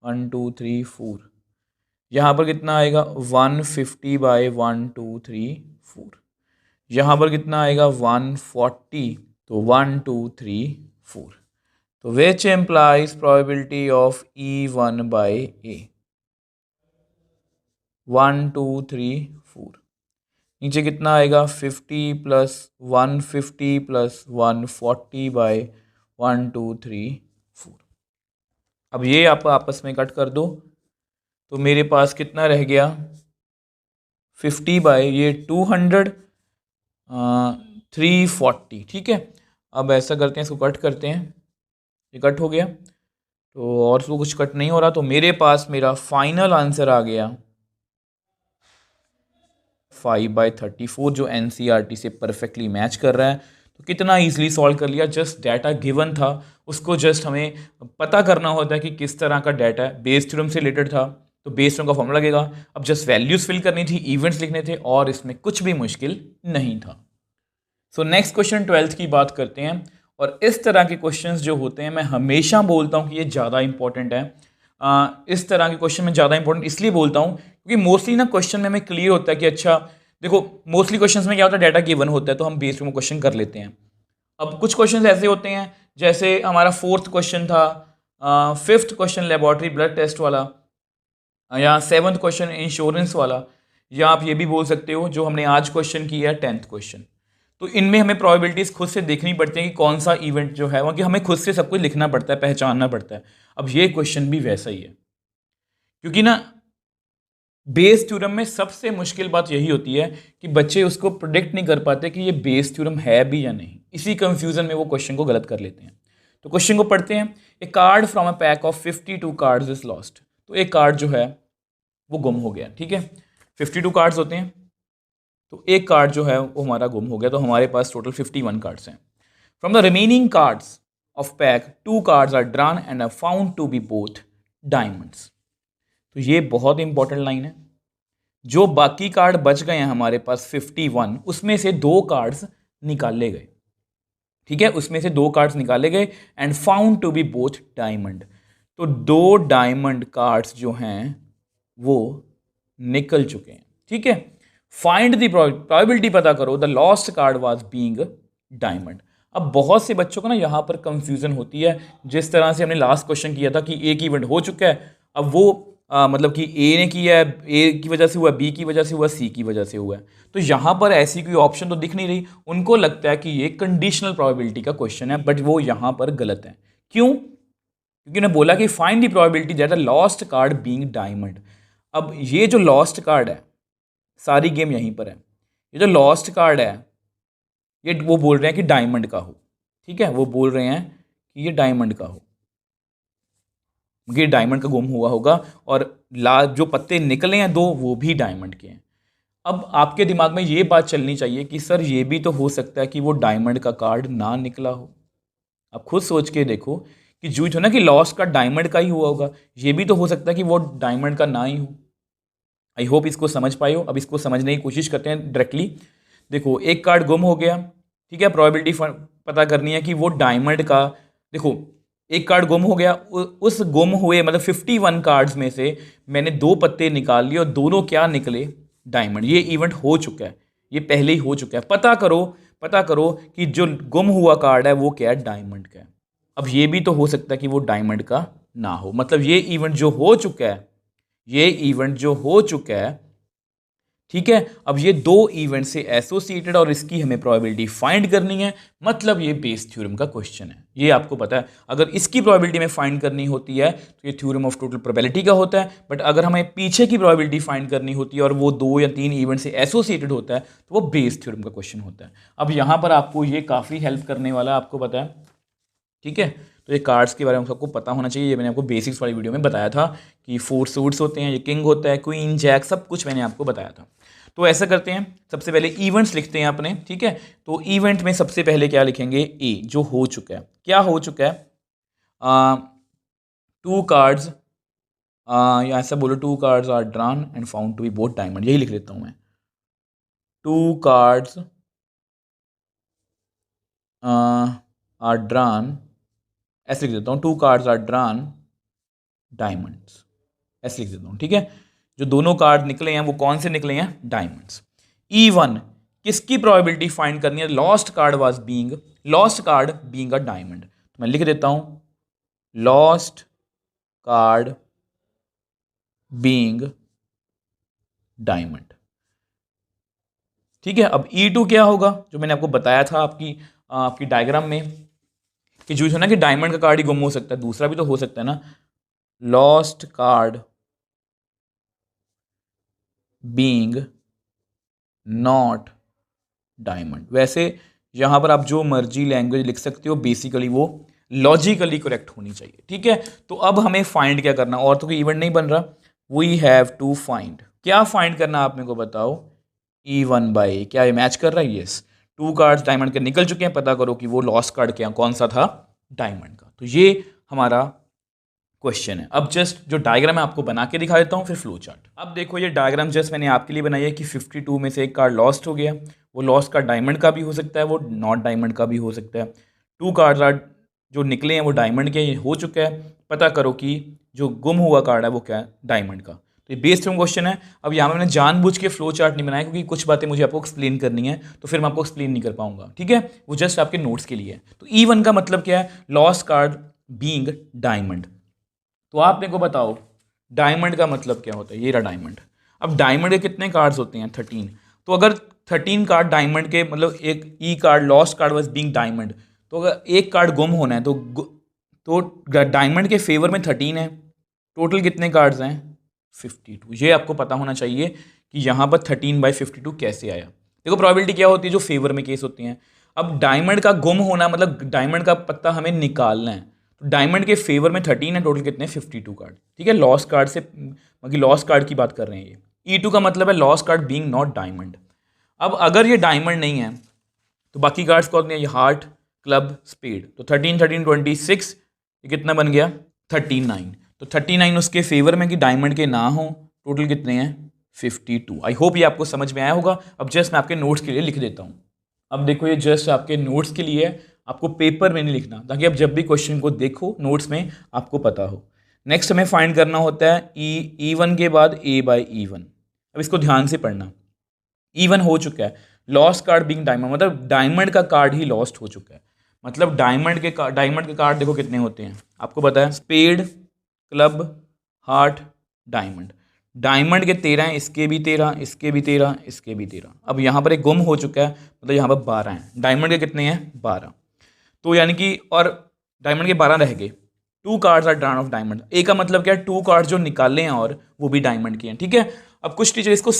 1 2 3 4। यहाँ पर कितना आएगा? 150 बाय 1 2 3 4। यहाँ पर कितना आएगा? 140। तो 1 2 3 4। तो which implies probability of E1/A? 1 2 3 4। नीचे कितना आएगा? 50 + 150 + 140/1 2 3 4। अब ये आप आपस में कट कर दो तो मेरे पास कितना रह गया 50 बाय ये 200 340। ठीक है, अब ऐसा करते हैं, इसको कट करते हैं, ये कट हो गया तो और तो कुछ कट नहीं हो रहा, तो मेरे पास मेरा फाइनल आंसर आ गया 5/34 जो NCERT से परफेक्टली मैच कर रहा है। तो कितना इजीली सॉल्व कर लिया, जस्ट डाटा गिवन था, उसको जस्ट हमें पता करना होता है कि किस तरह का डाटा है। बेस थ्योरम से रिलेटेड था तो बेस थ्योरम का फॉर्मूला लगेगा, अब जस्ट वैल्यूज फिल करनी थी, इवेंट्स लिखने थे और इसमें कुछ भी मुश्किल नहीं था। सो नेक्स्ट क्वेश्चन 12th की बात करते हैं। और इस तरह के क्वेश्चंस जो होते हैं मैं हमेशा बोलता हूँ कि ये ज़्यादा इंपॉर्टेंट है। इस तरह के क्वेश्चन में ज़्यादा इंपॉर्टेंट इसलिए बोलता हूँ क्योंकि मोस्टली ना क्वेश्चन में हमें क्लियर होता है कि अच्छा देखो, मोस्टली क्वेश्चंस में क्या होता है, डाटा गिवन होता है तो हम बेस पे क्वेश्चन कर लेते हैं। अब कुछ क्वेश्चंस ऐसे होते हैं जैसे हमारा 4th क्वेश्चन था, 5th question laboratory blood test वाला, या 7th क्वेश्चन इंश्योरेंस वाला, या आप ये भी बोल सकते हो जो हमने आज क्वेश्चन किया है 10th क्वेश्चन। तो इनमें हमें प्रोबेबिलिटीज़ खुद से देखनी पड़ती है कि कौन सा इवेंट जो है वहाँ कि हमें खुद से सब कुछ लिखना पड़ता है, पहचानना पड़ता है। अब ये क्वेश्चन भी वैसा ही है, क्योंकि ना बेस थ्योरम में सबसे मुश्किल बात यही होती है कि बच्चे उसको प्रोडिक्ट नहीं कर पाते कि ये बेस थ्योरम है भी या नहीं। इसी कंफ्यूजन में वो क्वेश्चन को गलत कर लेते हैं। तो क्वेश्चन को पढ़ते हैं। A card from a pack of 52 cards is lost. तो एक कार्ड जो है वो गुम हो गया। ठीक है, 52 कार्ड्स होते हैं तो एक कार्ड जो है वो हमारा गुम हो गया, तो हमारे पास टोटल 51 कार्ड्स हैं। From the remaining cards of pack 2 cards are drawn and are found to be both diamonds. तो ये बहुत इंपॉर्टेंट लाइन है। जो बाकी कार्ड बच गए हैं हमारे पास 51, उसमें से 2 कार्ड्स निकाले गए। ठीक है, उसमें से 2 कार्ड्स निकाले गए and found to be both diamond. तो 2 डायमंड कार्ड्स जो हैं वो निकल चुके हैं। ठीक है, फाइंड द प्रोबेबिलिटी पता करो the lost card was being diamond. अब बहुत से बच्चों को ना यहाँ पर कंफ्यूजन होती है, जिस तरह से हमने लास्ट क्वेश्चन किया था कि एक इवेंट हो चुका है, अब वो मतलब कि ए ने किया है, ए की वजह से हुआ, बी की वजह से हुआ, सी की वजह से हुआ है। तो यहाँ पर ऐसी कोई ऑप्शन तो दिख नहीं रही। उनको लगता है कि ये कंडीशनल प्रोबेबिलिटी का क्वेश्चन है, बट वो यहाँ पर गलत है। क्यों? क्योंकि उन्होंने बोला कि find the probability that the lost card being diamond. अब ये जो लॉस्ट कार्ड है, सारी गेम यहीं पर है। ये जो लॉस्ट कार्ड है ये वो बोल रहे हैं कि डायमंड का हो। ठीक है, वो बोल रहे हैं कि ये डायमंड का हो, ये डायमंड का गुम हुआ होगा, और जो पत्ते निकले हैं 2 वो भी डायमंड के हैं। अब आपके दिमाग में ये बात चलनी चाहिए कि सर ये भी तो हो सकता है कि वो डायमंड का कार्ड ना निकला हो। आप खुद सोच के देखो कि जो ना कि लॉस्ट का डायमंड का ही हुआ होगा, ये भी तो हो सकता है कि वो डायमंड का ना ही हो। आई होप इसको समझ पाए हो। अब इसको समझने की कोशिश करते हैं डायरेक्टली। देखो, एक कार्ड गुम हो गया, ठीक है, प्रोबेबिलिटी पता करनी है कि वो डायमंड का। देखो, एक कार्ड गुम हो गया, उस गुम हुए मतलब 51 कार्ड्स में से मैंने 2 पत्ते निकाल लिए और दोनों क्या निकले, डायमंड। ये इवेंट हो चुका है, ये पहले ही हो चुका है। पता करो कि जो गुम हुआ कार्ड है वो क्या है, डायमंड का है। अब ये भी तो हो सकता है कि वो डायमंड का ना हो, मतलब ये इवेंट जो हो चुका है, ठीक है। अब ये 2 इवेंट से एसोसिएटेड और इसकी हमें प्रोबेबिलिटी फाइंड करनी है, मतलब ये बेस थ्योरम का क्वेश्चन है। ये आपको पता है, अगर इसकी प्रोबेबिलिटी में फाइंड करनी होती है तो ये थ्योरम ऑफ टोटल प्रोबेबिलिटी का होता है, बट अगर हमें पीछे की प्रोबेबिलिटी फाइंड करनी होती है और वो 2 या 3 इवेंट से एसोसिएटेड होता है तो वो बेस थ्योरम का क्वेश्चन होता है। अब यहाँ पर आपको ये काफ़ी हेल्प करने वाला है, आपको पता है। ठीक है, तो ये कार्ड्स के बारे में सबको पता होना चाहिए। ये मैंने आपको बेसिक्स वाली वीडियो में बताया था कि 4 सूट्स होते हैं, ये किंग होता है, क्वीन, जैक, सब कुछ मैंने आपको बताया था। तो ऐसा करते हैं, सबसे पहले इवेंट्स लिखते हैं अपने। ठीक है, तो इवेंट में सबसे पहले क्या लिखेंगे, ए, जो हो चुका है। क्या हो चुका है, 2 कार्ड्स, या ऐसा बोलो 2 cards are drawn and found to be both diamond, यही लिख लेता हूँ मैं। 2 कार्ड्स आर ड्रॉन, ऐसे लिख देता हूँ, 2 कार्ड्स आर ड्रॉन डायमंड्स, ऐसे लिख देता हूँ। ठीक है, जो दोनों कार्ड निकले हैं वो कौन से निकले हैं, डायमंड्स। E1 किसकी प्रोबेबिलिटी फाइंड करनी है, lost card being a diamond. तो मैं लिख देता हूं लॉस्ट कार्ड बीइंग डायमंड। ठीक है, अब E2 क्या होगा, जो मैंने आपको बताया था आपकी डायग्राम में कि जो है ना कि डायमंड का कार्ड ही गुम हो सकता है, दूसरा भी तो हो सकता है ना। Lost card being not diamond. वैसे यहाँ पर आप जो मर्जी लैंग्वेज लिख सकते हो, बेसिकली वो लॉजिकली करेक्ट होनी चाहिए, ठीक है। तो अब हमें फाइंड क्या करना, और तो कोई इवेंट नहीं बन रहा, वी हैव टू फाइंड। क्या फाइंड करना आप मेरे को बताओ, E1/A। क्या ये मैच कर रहा है? यस। 2 कार्ड्स डायमंड के निकल चुके हैं, पता करो कि वो लॉस्ट कार्ड क्या कौन सा था, डायमंड का। तो ये हमारा क्वेश्चन है। अब जस्ट जो डायग्राम है आपको बना के दिखा देता हूँ, फिर फ्लो चार्ट। अब देखो ये डायग्राम जस्ट मैंने आपके लिए बनाई है कि 52 में से एक कार्ड लॉस्ट हो गया। वो लॉस्ट कार्ड डायमंड का भी हो सकता है, वो नॉट डायमंड का भी हो सकता है। 2 कार्ड जो निकले हैं वो डायमंड के हो चुका है, पता करो कि जो गुम हुआ कार्ड है वो क्या है, डायमंड का। तो ये बेस्ड ऑन क्वेश्चन है। अब यहाँ मैंने जानबूझ के फ्लो चार्ट नहीं बनाया क्योंकि कुछ बातें मुझे आपको एक्सप्लेन करनी है, तो फिर मैं आपको एक्सप्लेन नहीं कर पाऊंगा, ठीक है। वो जस्ट आपके नोट्स के लिए है। तो E1 का मतलब क्या है, लॉस्ट कार्ड बीइंग डायमंड। तो आप मेरे को बताओ डायमंड का मतलब क्या होता है। ये रहा डायमंड। अब डायमंड के कितने कार्ड्स होते हैं, 13। तो अगर 13 कार्ड डायमंड के, मतलब एक E card lost card was being diamond, तो अगर एक कार्ड गुम होना है तो डायमंड के फेवर में 13 है। टोटल कितने कार्ड्स हैं, 52। ये आपको पता होना चाहिए कि यहाँ पर 13/52 कैसे आया। देखो प्रोबेबिलिटी क्या होती है, जो फेवर में केस होती हैं। अब डायमंड का गुम होना मतलब डायमंड का पत्ता हमें निकालना है, तो डायमंड के फेवर में 13 है, टोटल कितने 52 कार्ड, ठीक है। लॉस्ट कार्ड से मतलब लॉस्ट कार्ड की बात कर रहे हैं ये। E2 का मतलब है lost card being not diamond. अब अगर ये डायमंड नहीं है तो बाकी कार्ड्स कौन है, ये हार्ट, क्लब, स्पेड। तो 13 13 26, ये कितना बन गया 39। तो 39 उसके फेवर में कि डायमंड के ना हो। टोटल कितने हैं 52। आई होप ये आपको समझ में आया होगा। अब जस्ट मैं आपके नोट्स के लिए लिख देता हूँ। अब देखो ये जस्ट आपके नोट्स के लिए है, आपको पेपर में नहीं लिखना, ताकि आप जब भी क्वेश्चन को देखो नोट्स में आपको पता हो। नेक्स्ट हमें फाइंड करना होता है E1 के बाद A/E1। अब इसको ध्यान से पढ़ना। E1 हो चुका है, लॉस्ट कार्ड बीइंग डायमंड, मतलब डायमंड का कार्ड ही लॉस्ट हो चुका है। मतलब डायमंड के कार्ड देखो कितने होते हैं, आपको पता है, spade, club, heart, diamond. Diamond के 13 हैं, इसके भी 13, इसके भी 13, इसके भी 13। अब यहाँ पर एक गुम हो चुका है, मतलब यहाँ पर 12 हैं। डायमंड के कितने हैं 12। तो यानी कि और डायमंड के 12 रह गए। 2 cards are drawn of diamond. A का मतलब क्या है, 2 कार्ड जो निकाले हैं और वो भी डायमंड के हैं, ठीक है। अब कुछ टीचर इसको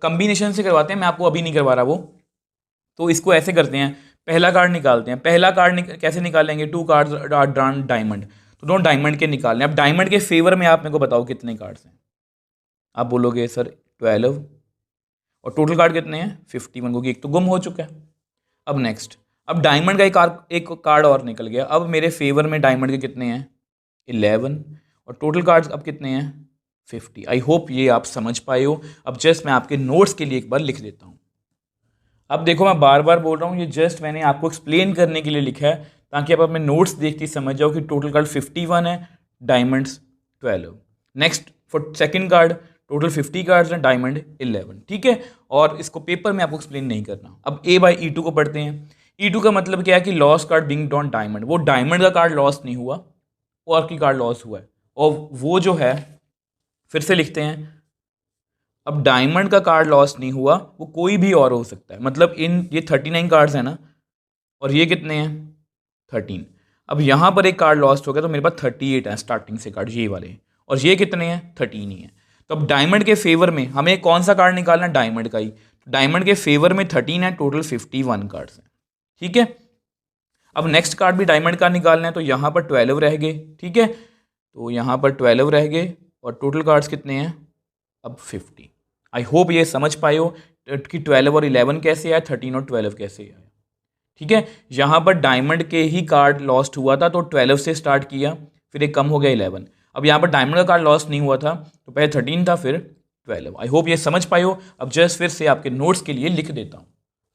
कम्बिनेशन से करवाते हैं, मैं आपको अभी नहीं करवा रहा वो। तो इसको ऐसे करते हैं, पहला कार्ड निकालते हैं। पहला कार्ड कैसे निकालेंगे, 2 कार्ड आर ड्रॉन डायमंड, तो दोनों डायमंड के निकालने। अब डायमंड के फेवर में आप मेरे को बताओ कितने कार्ड्स हैं। आप बोलोगे सर 12, और टोटल कार्ड कितने हैं 51, क्योंकि एक तो गुम हो चुका है। अब नेक्स्ट, अब डायमंड का एक कार्ड और निकल गया। अब मेरे फेवर में डायमंड के कितने हैं 11, और टोटल कार्ड्स अब कितने हैं 50। आई होप ये आप समझ पाए हो। अब जस्ट मैं आपके नोट्स के लिए एक बार लिख देता हूँ। अब देखो मैं बार बार बोल रहा हूँ, ये जस्ट मैंने आपको एक्सप्लेन करने के लिए लिखा है, ताकि आप अपने नोट्स देखते समझ जाओ कि टोटल कार्ड 51 है, diamonds 12। Next for second card total 50 cards हैं, डायमंड 11, ठीक है। और इसको पेपर में आपको एक्सप्लेन नहीं करना। अब A/E2 को पढ़ते हैं। E2 का मतलब क्या है कि lost card being drawn diamond. वो डायमंड का कार्ड लॉस नहीं हुआ, और की कार्ड लॉस हुआ है, और वो जो है फिर से लिखते हैं। अब डायमंड का कार्ड लॉस नहीं हुआ, वो कोई भी और हो सकता है। मतलब ये 39 कार्ड्स हैं ना, और ये कितने हैं 13। अब यहाँ पर एक कार्ड लॉस्ट हो गया, तो मेरे पास 38 है स्टार्टिंग से कार्ड, ये वाले। और ये कितने हैं 13 ही है। तो अब डायमंड के फेवर में हमें कौन सा कार्ड निकालना है, डायमंड का ही। डायमंड के फेवर में 13 है, टोटल 51 कार्ड्स हैं, ठीक है। अब नेक्स्ट कार्ड भी डायमंड का निकालना है, तो यहाँ पर 12 रह गए, ठीक है। तो यहाँ पर 12 रह गए, और टोटल कार्ड्स कितने हैं अब 50। आई होप ये समझ पाए हो कि 12 और 11 कैसे आया, 13 और 12 कैसे आया, ठीक है। यहाँ पर डायमंड के ही कार्ड लॉस्ट हुआ था, तो 12 से स्टार्ट किया, फिर एक कम हो गया 11। अब यहाँ पर डायमंड का कार्ड लॉस्ट नहीं हुआ था, तो पहले 13 था, फिर 12। आई होप ये समझ पाए हो। अब जस्ट फिर से आपके नोट्स के लिए लिख देता हूँ।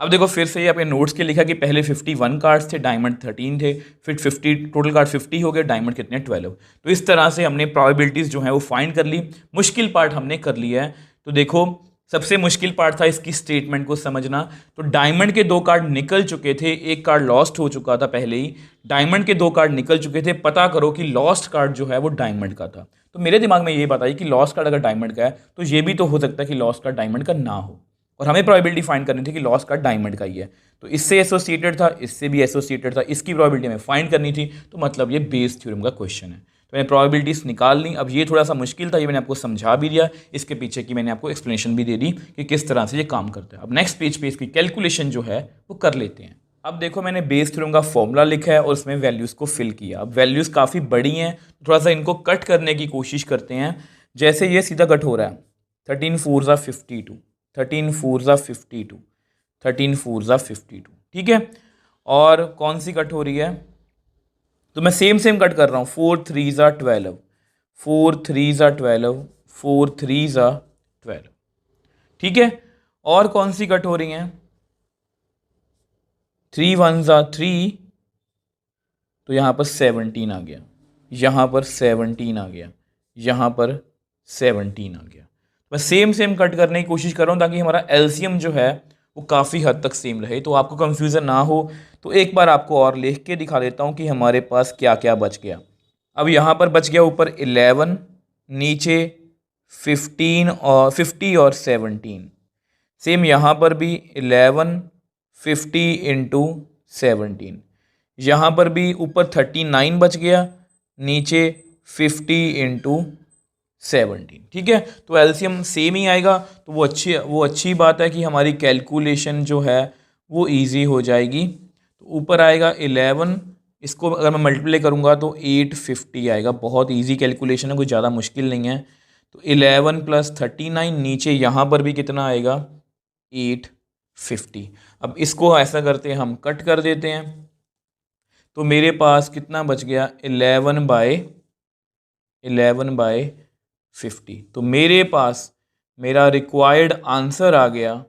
अब देखो फिर से ये आपके नोट्स के लिखा कि पहले 51 कार्ड्स थे, डायमंड 13 थे, फिर 50 टोटल कार्ड 50 हो गए, डायमंड कितने 12। तो इस तरह से हमने प्रोबेबिलिटीज़ जो है वो फाइंड कर ली। मुश्किल पार्ट हमने कर लिया है। तो देखो सबसे मुश्किल पार्ट था इसकी स्टेटमेंट को समझना। तो डायमंड के 2 कार्ड निकल चुके थे, एक कार्ड लॉस्ट हो चुका था पहले ही। डायमंड के 2 कार्ड निकल चुके थे, पता करो कि लॉस्ट कार्ड जो है वो डायमंड का था। तो मेरे दिमाग में ये बात आई कि लॉस्ट कार्ड अगर डायमंड का है, तो ये भी तो हो सकता है कि लॉस्ट कार्ड डायमंड का ना हो, और हमें प्रोबेबिलिटी फाइंड करनी थी कि लॉस्ट कार्ड डायमंड का ही है। तो इससे एसोसिएटेड था, इससे भी एसोसिएटेड था, इसकी प्रोबेबिलिटी हमें फाइंड करनी थी। तो मतलब ये बेस थ्योरम का क्वेश्चन है। मैंने प्रोबेबिलिटीज़ निकाल ली। अब ये थोड़ा सा मुश्किल था, ये मैंने आपको समझा भी दिया, इसके पीछे की मैंने आपको एक्सप्लेनेशन भी दे दी कि किस तरह से ये काम करता है। अब नेक्स्ट पेज पे इसकी कैलकुलेशन जो है वो कर लेते हैं। अब देखो मैंने बेस थ्योरम का फॉर्मूला लिखा है और उसमें वैल्यूज़ को फिल किया। अब वैल्यूज़ काफ़ी बड़ी हैं, थोड़ा सा इनको कट करने की कोशिश करते हैं। जैसे ये सीधा कट हो रहा है, 13 4 ज़ा 52, 13 4 ज़ा 52, 13 4 ज़ा 52, ठीक है। और कौन सी कट हो रही है, तो मैं सेम कट कर रहा हूँ, 4 3 ज़ा 12, 4 3 ज़ा 12, 4 3 ज़ा 12, ठीक है। और कौन सी कट हो रही हैं, 3 1 ज़ा 3, तो यहाँ पर 17 आ गया, यहाँ पर 17 आ गया, यहाँ पर 17 आ गया। मैं सेम कट करने की कोशिश कर रहा हूँ ताकि हमारा एलसीएम जो है वो काफ़ी हद तक सेम रहे, तो आपको कंफ्यूजन ना हो। तो एक बार आपको और लिख के दिखा देता हूँ कि हमारे पास क्या क्या बच गया। अब यहाँ पर बच गया ऊपर 11, नीचे 15 और 50 और 17। सेम यहाँ पर भी 11 50 इंटू 17, यहाँ पर भी ऊपर 39 बच गया, नीचे 50 इंटू 17, ठीक है। तो एलसीएम सेम ही आएगा, तो वो अच्छी बात है कि हमारी कैलकुलेशन जो है वो इजी हो जाएगी। तो ऊपर आएगा 11, इसको अगर मैं मल्टीप्लाई करूँगा तो 850 आएगा। बहुत इजी कैलकुलेशन है, कोई ज़्यादा मुश्किल नहीं है। तो 11 + 39, नीचे यहाँ पर भी कितना आएगा, 850। अब इसको ऐसा करते हैं, हम कट कर देते हैं, तो मेरे पास कितना बच गया, 11/50। तो मेरे पास मेरा रिक्वायर्ड आंसर आ गया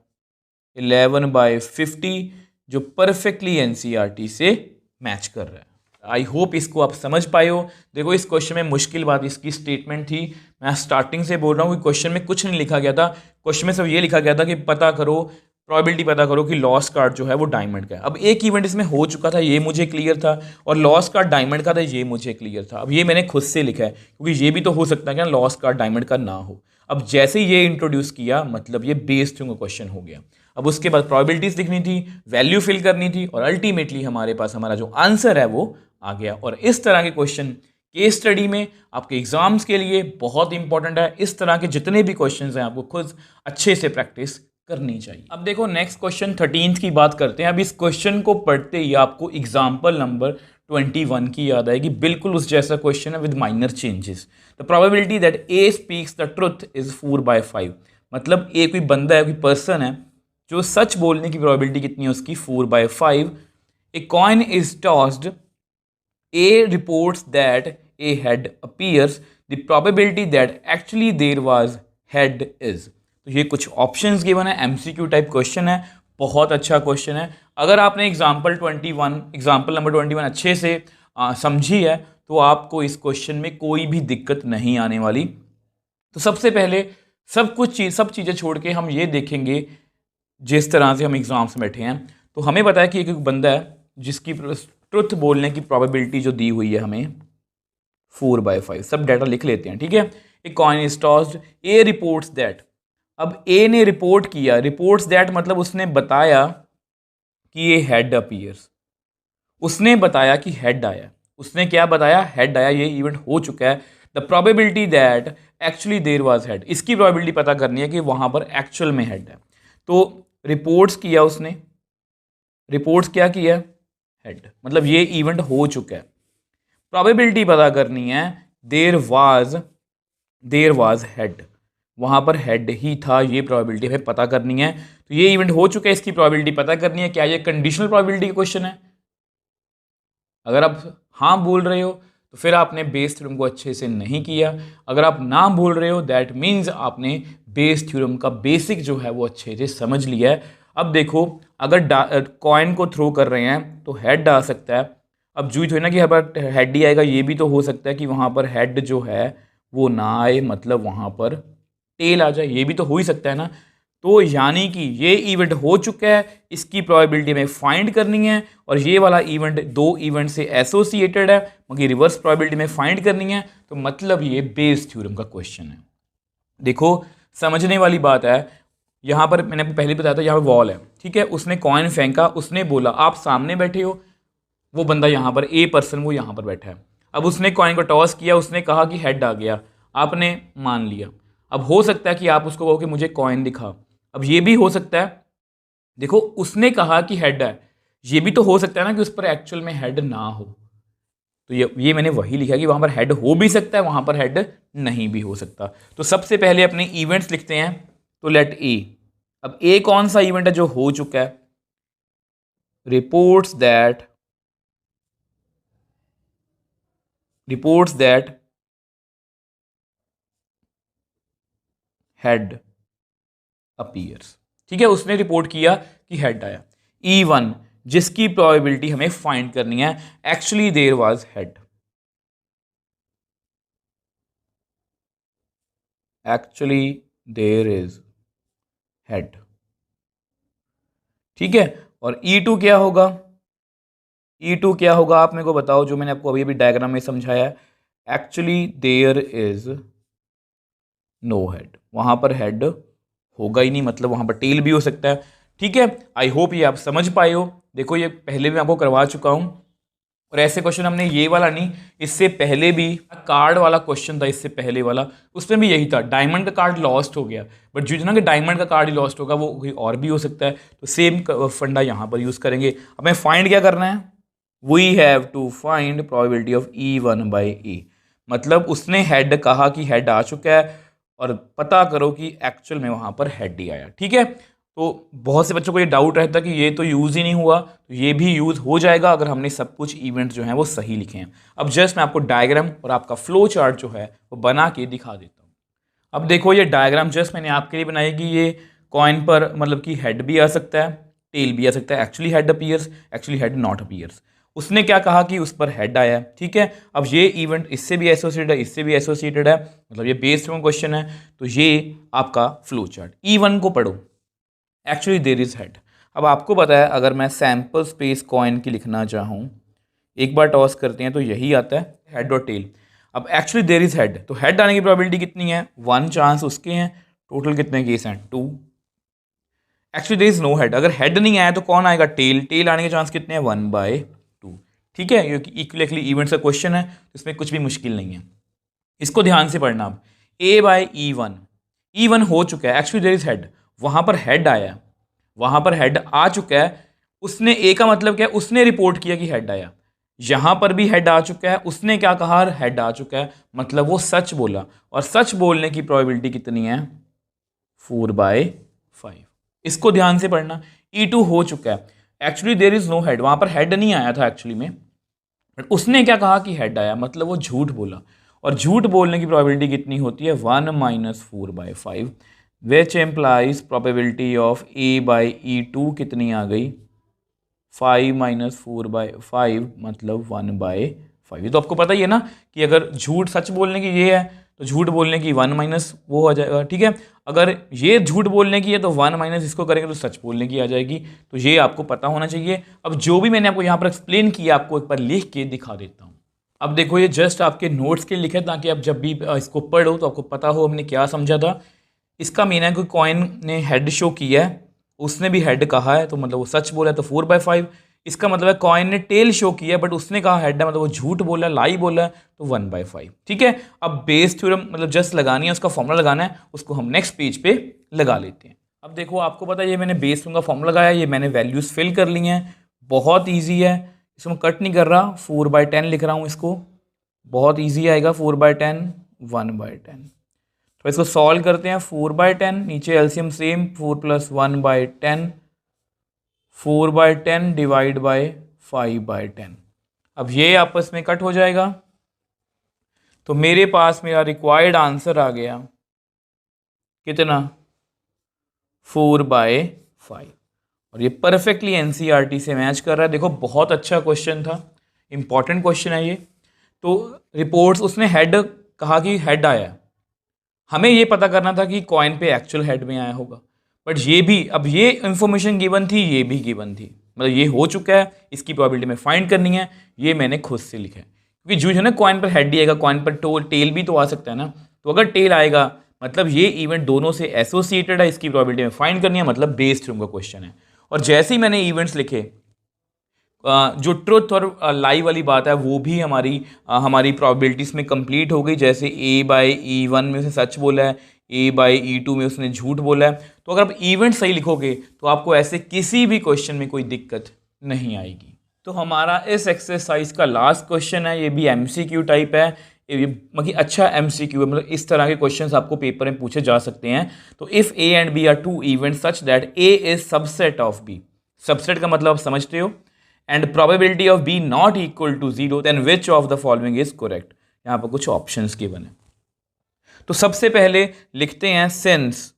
11/50, जो परफेक्टली एनसीईआरटी से मैच कर रहा है। आई होप इसको आप समझ पाए हो। देखो इस क्वेश्चन में मुश्किल बात इसकी स्टेटमेंट थी, मैं स्टार्टिंग से बोल रहा हूँ कि क्वेश्चन में कुछ नहीं लिखा गया था। क्वेश्चन में सिर्फ ये लिखा गया था कि पता करो, प्रोबेबिलिटी पता करो कि लॉस्ट कार्ड जो है वो डायमंड का है। अब एक इवेंट इसमें हो चुका था, ये मुझे क्लियर था, और लॉस्ट कार्ड डायमंड का था, ये मुझे क्लियर था। अब ये मैंने खुद से लिखा है क्योंकि ये भी तो हो सकता है कि लॉस्ट कार्ड डायमंड का ना हो। अब जैसे ये इंट्रोड्यूस किया, मतलब ये बेस थ्योरम का क्वेश्चन हो गया। अब उसके बाद प्रोबेबिलिटीज लिखनी थी, वैल्यू फिल करनी थी, और अल्टीमेटली हमारे पास हमारा जो आंसर है वो आ गया। और इस तरह के क्वेश्चन केस स्टडी में आपके एग्जाम्स के लिए बहुत इंपॉर्टेंट है। इस तरह के जितने भी क्वेश्चंस हैं आपको खुद अच्छे से प्रैक्टिस करनी चाहिए। अब देखो नेक्स्ट क्वेश्चन 13 की बात करते हैं। अब इस क्वेश्चन को पढ़ते ही आपको एग्जाम्पल नंबर 21 की याद आएगी। बिल्कुल उस जैसा क्वेश्चन है with minor changes. The probability that A speaks the truth is 4/5। मतलब ए कोई बंदा है, कोई पर्सन है, जो सच बोलने की प्रोबेबिलिटी कितनी है उसकी, 4/5। A coin is tossed, A reports that a head appears, the probability that actually there was head is. तो ये कुछ ऑप्शंस गिवन है, एमसीक्यू टाइप क्वेश्चन है, बहुत अच्छा क्वेश्चन है। अगर आपने एग्जाम्पल नंबर 21 अच्छे से समझी है तो आपको इस क्वेश्चन में कोई भी दिक्कत नहीं आने वाली। तो सबसे पहले सब चीज़ें छोड़ के हम ये देखेंगे, जिस तरह से हम एग्जाम्स में बैठे हैं तो हमें पता है कि एक बंदा है जिसकी ट्रुथ बोलने की प्रोबेबिलिटी जो दी हुई है हमें 4/5। सब डाटा लिख लेते हैं, ठीक है। A coin is tossed, A reports that. अब ए ने रिपोर्ट किया, रिपोर्ट्स दैट मतलब उसने बताया कि ये हेड अपीयर्स, उसने बताया कि हेड आया। उसने क्या बताया, हेड आया, ये इवेंट हो चुका है। The probability that actually there was head, इसकी प्रोबेबिलिटी पता करनी है कि वहां पर एक्चुअल में हेड है। तो रिपोर्ट्स किया उसने, रिपोर्ट्स क्या किया, हेड, मतलब ये इवेंट हो चुका है। प्रोबेबिलिटी पता करनी है, देयर वाज हेड, वहां पर हेड ही था, ये प्रोबेबिलिटी हमें पता करनी है। तो ये इवेंट हो चुका है, इसकी प्रोबेबिलिटी पता करनी है। क्या ये कंडीशनल प्रोबेबिलिटी का क्वेश्चन है? अगर आप हाँ बोल रहे हो तो फिर आपने बेस थ्योरम को अच्छे से नहीं किया। अगर आप ना बोल रहे हो दैट मीन्स आपने बेस थ्योरम का बेसिक जो है वो अच्छे से समझ लिया है। अब देखो, अगर कॉइन को थ्रो कर रहे हैं तो हेड आ सकता है। अब जूझ हो ना कि हर बार हेड ही आएगा, ये भी तो हो सकता है कि वहाँ पर हेड जो है वो ना आए, मतलब वहाँ पर टेल आ जाए, ये भी तो हो ही सकता है ना। तो यानी कि ये इवेंट हो चुका है, इसकी प्रोबेबिलिटी में फाइंड करनी है, और ये वाला इवेंट दो इवेंट से एसोसिएटेड है, मगर रिवर्स प्रोबेबिलिटी में फाइंड करनी है। तो मतलब ये बेस थ्योरम का क्वेश्चन है। देखो समझने वाली बात है, यहाँ पर मैंने आपको पहले बताया था, यहाँ पर वॉल है, ठीक है। उसने कॉइन फेंका, उसने बोला आप सामने बैठे हो, वो बंदा यहाँ पर ए पर्सन वो यहाँ पर बैठा है। अब उसने कॉइन को टॉस किया, उसने कहा कि हेड आ गया, आपने मान लिया। अब हो सकता है कि आप उसको कहो कि मुझे कॉइन दिखा। अब ये भी हो सकता है, देखो उसने कहा कि हेड है, ये भी तो हो सकता है ना कि उस पर एक्चुअल में हेड ना हो। तो ये मैंने वही लिखा कि वहां पर हेड हो भी सकता है, वहां पर हेड नहीं भी हो सकता। तो सबसे पहले अपने इवेंट्स लिखते हैं। तो लेट ए, अब ए कौन सा इवेंट है जो हो चुका है? Reports that head appears. ठीक है, उसने रिपोर्ट किया कि हेड आया। E1, जिसकी प्रोबेबिलिटी हमें फाइंड करनी है, actually there was head, actually there is head. ठीक है, और E2 क्या होगा? E2 क्या होगा आप मेरे को बताओ, जो मैंने आपको अभी अभी डायग्राम में समझाया है। Actually there is no head, वहां पर हेड होगा ही नहीं, मतलब वहां पर टेल भी हो सकता है। ठीक है, आई होप ये आप समझ पाए हो। देखो ये पहले भी आपको करवा चुका हूं, और ऐसे क्वेश्चन हमने ये वाला नहीं, इससे पहले भी कार्ड वाला क्वेश्चन था, इससे पहले वाला उसमें भी यही था। डायमंड का कार्ड लॉस्ट हो गया, बट जो ना कि डायमंड का कार्ड ही लॉस्ट होगा, वो कोई और भी हो सकता है। तो सेम फंडा यहाँ पर यूज करेंगे। हमें फाइंड क्या करना है? We have to find probability of E1/A। मतलब उसने हेड कहा कि हेड आ चुका है, और पता करो कि एक्चुअल में वहां पर हेड ही आया। ठीक है, तो बहुत से बच्चों को ये डाउट रहता है कि ये तो यूज़ ही नहीं हुआ, तो ये भी यूज़ हो जाएगा अगर हमने सब कुछ इवेंट जो हैं वो सही लिखे हैं। अब जस्ट मैं आपको डायग्राम और आपका फ्लो चार्ट जो है वो बना के दिखा देता हूँ। अब देखो ये डायग्राम जस्ट मैंने आपके लिए बनाई कि ये कॉइन पर मतलब कि हेड भी आ सकता है, टेल भी आ सकता है, actually head appears, actually head not appears. उसने क्या कहा कि उस पर हेड आया। ठीक है, अब ये इवेंट इससे भी एसोसिएटेड है, इससे भी एसोसिएटेड है, मतलब ये बेस्ड ऑन क्वेश्चन है। तो ये आपका फ्लो चार्ट। E1 को पढ़ो, एक्चुअली देयर इज हेड। अब आपको पता है अगर मैं सैंपल स्पेस कॉइन की लिखना चाहूँ, एक बार टॉस करते हैं तो यही आता है, हेड और टेल। अब एक्चुअली देयर इज हेड, तो हेड आने की प्रोबेबिलिटी कितनी है? 1 चांस उसके हैं। टोटल कितने केस हैं? 2। Actually there is no head, अगर हेड नहीं आया तो कौन आएगा? टेल। टेल आने के चांस कितने हैं? 1/2। ठीक है, क्योंकि इक्वली इवेंट्स का क्वेश्चन है, इसमें कुछ भी मुश्किल नहीं है। इसको ध्यान से पढ़ना। अब A/E1, E1 हो चुका है, एक्चुअली देयर इज हेड, वहां पर हेड आया, वहां पर हेड आ चुका है। उसने ए का मतलब क्या है? उसने रिपोर्ट किया कि हेड आया। यहां पर भी हेड आ चुका है, उसने क्या कहा? हेड आ चुका है, मतलब वो सच बोला। और सच बोलने की प्रोबेबिलिटी कितनी है? 4/5। इसको ध्यान से पढ़ना। E2 हो चुका है, actually there is no head, वहां पर हेड नहीं आया था एक्चुअली में, बट उसने क्या कहा कि हेड आया, मतलब वो झूठ बोला। और झूठ बोलने की प्रोबेबिलिटी कितनी होती है? 1 - 4/5, विच एम्प्लाइज प्रोबेबिलिटी ऑफ A/E2 कितनी आ गई? 5 - 4/5, मतलब 1/5। ये तो आपको पता ही है ना कि अगर झूठ सच बोलने की ये है तो झूठ बोलने की 1 - वो हो जाएगा। ठीक है, अगर ये झूठ बोलने की है तो 1 - इसको करेंगे तो सच बोलने की आ जाएगी। तो ये आपको पता होना चाहिए। अब जो भी मैंने आपको यहाँ पर एक्सप्लेन किया, आपको एक बार लिख के दिखा देता हूँ। अब देखो ये जस्ट आपके नोट्स के लिखे, ताकि आप जब भी इसको पढ़ो तो आपको पता हो हमने क्या समझा था। इसका मीन है कि कॉइन ने हेड शो किया है, उसने भी हेड कहा है, तो मतलब वो सच बोला है, तो 4/5। इसका मतलब है कॉइन ने टेल शो किया है, बट उसने कहा हेड है, मतलब वो झूठ बोला है, लाई बोला है, तो 1/5। ठीक है, अब बेस थ्योरम मतलब जस्ट लगानी है, उसका फॉर्मूला लगाना है, उसको हम नेक्स्ट पेज पे लगा लेते हैं। अब देखो आपको पता है ये मैंने बेस थ्योरम का फॉर्मूला लगाया, ये मैंने वैल्यूज फिल कर ली हैं, बहुत ईजी है। इसको मैं कट नहीं कर रहा, 4/10 लिख रहा हूँ इसको, बहुत ईजी आएगा। 4/10, 1/10। तो इसको सॉल्व करते हैं। 4/10, नीचे एलसीएम सेम, 4 + 1/10, 4/10 डिवाइड बाय 5/10। अब ये आपस में कट हो जाएगा, तो मेरे पास मेरा रिक्वायर्ड आंसर आ गया कितना? 4/5। और ये परफेक्टली एनसीईआरटी से मैच कर रहा है। देखो बहुत अच्छा क्वेश्चन था, इंपॉर्टेंट क्वेश्चन है ये। तो रिपोर्ट्स, उसने हेड कहा कि हेड आया, हमें ये पता करना था कि कॉइन पे एक्चुअल हेड में आया होगा। बट ये भी, अब ये इंफॉर्मेशन गिवन थी, ये भी गिवन थी, मतलब ये हो चुका है, इसकी प्रोबेबिलिटी में फाइंड करनी है, ये मैंने खुद से लिखा है। क्योंकि जो है ना, कॉइन पर हेड ही आएगा, कॉइन पर टेल भी तो आ सकता है ना। तो अगर टेल आएगा मतलब ये इवेंट दोनों से एसोसिएटेड है, इसकी प्रोबेबिलिटी में फाइंड करनी है, मतलब बेस थ्योरम का क्वेश्चन है। और जैसे ही मैंने इवेंट्स लिखे, जो ट्रुथ और लाई वाली बात है वो भी हमारी प्रोबेबिलिटीज में कंप्लीट हो गई। जैसे A/E1 में उसने सच बोला है, A/E2 में उसने झूठ बोला है। तो अगर आप इवेंट सही लिखोगे तो आपको ऐसे किसी भी क्वेश्चन में कोई दिक्कत नहीं आएगी। तो हमारा इस एक्सरसाइज का लास्ट क्वेश्चन है, ये भी MCQ टाइप है। ये मतलब अच्छा MCQ है, मतलब इस तरह के क्वेश्चंस आपको पेपर में पूछे जा सकते हैं। तो if A and B are two event such that A is subset of B, subset का मतलब आप समझते हो, and probability of B not equal to 0, then which of the following is correct. यहाँ पर कुछ ऑप्शंस गिवन है। तो सबसे पहले लिखते हैं since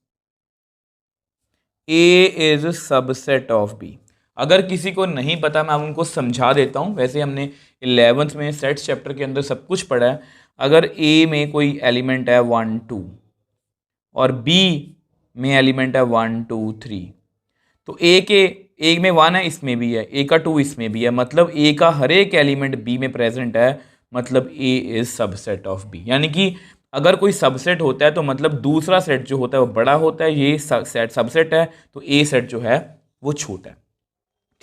A is subset of B। अगर किसी को नहीं पता मैं उनको समझा देता हूँ। वैसे हमने 11th में सेट्स चैप्टर के अंदर सब कुछ पढ़ा है। अगर A में कोई एलिमेंट है 1 2 और B में एलिमेंट है 1 2 3, तो A में 1 है, इसमें भी है, A का 2 इसमें भी है, मतलब A का हर एक एलिमेंट B में प्रेजेंट है, मतलब A is subset of B। यानी कि अगर कोई सबसेट होता है तो मतलब दूसरा सेट जो होता है वो बड़ा होता है, ये सेट सबसेट है तो A सेट जो है वो छोटा है।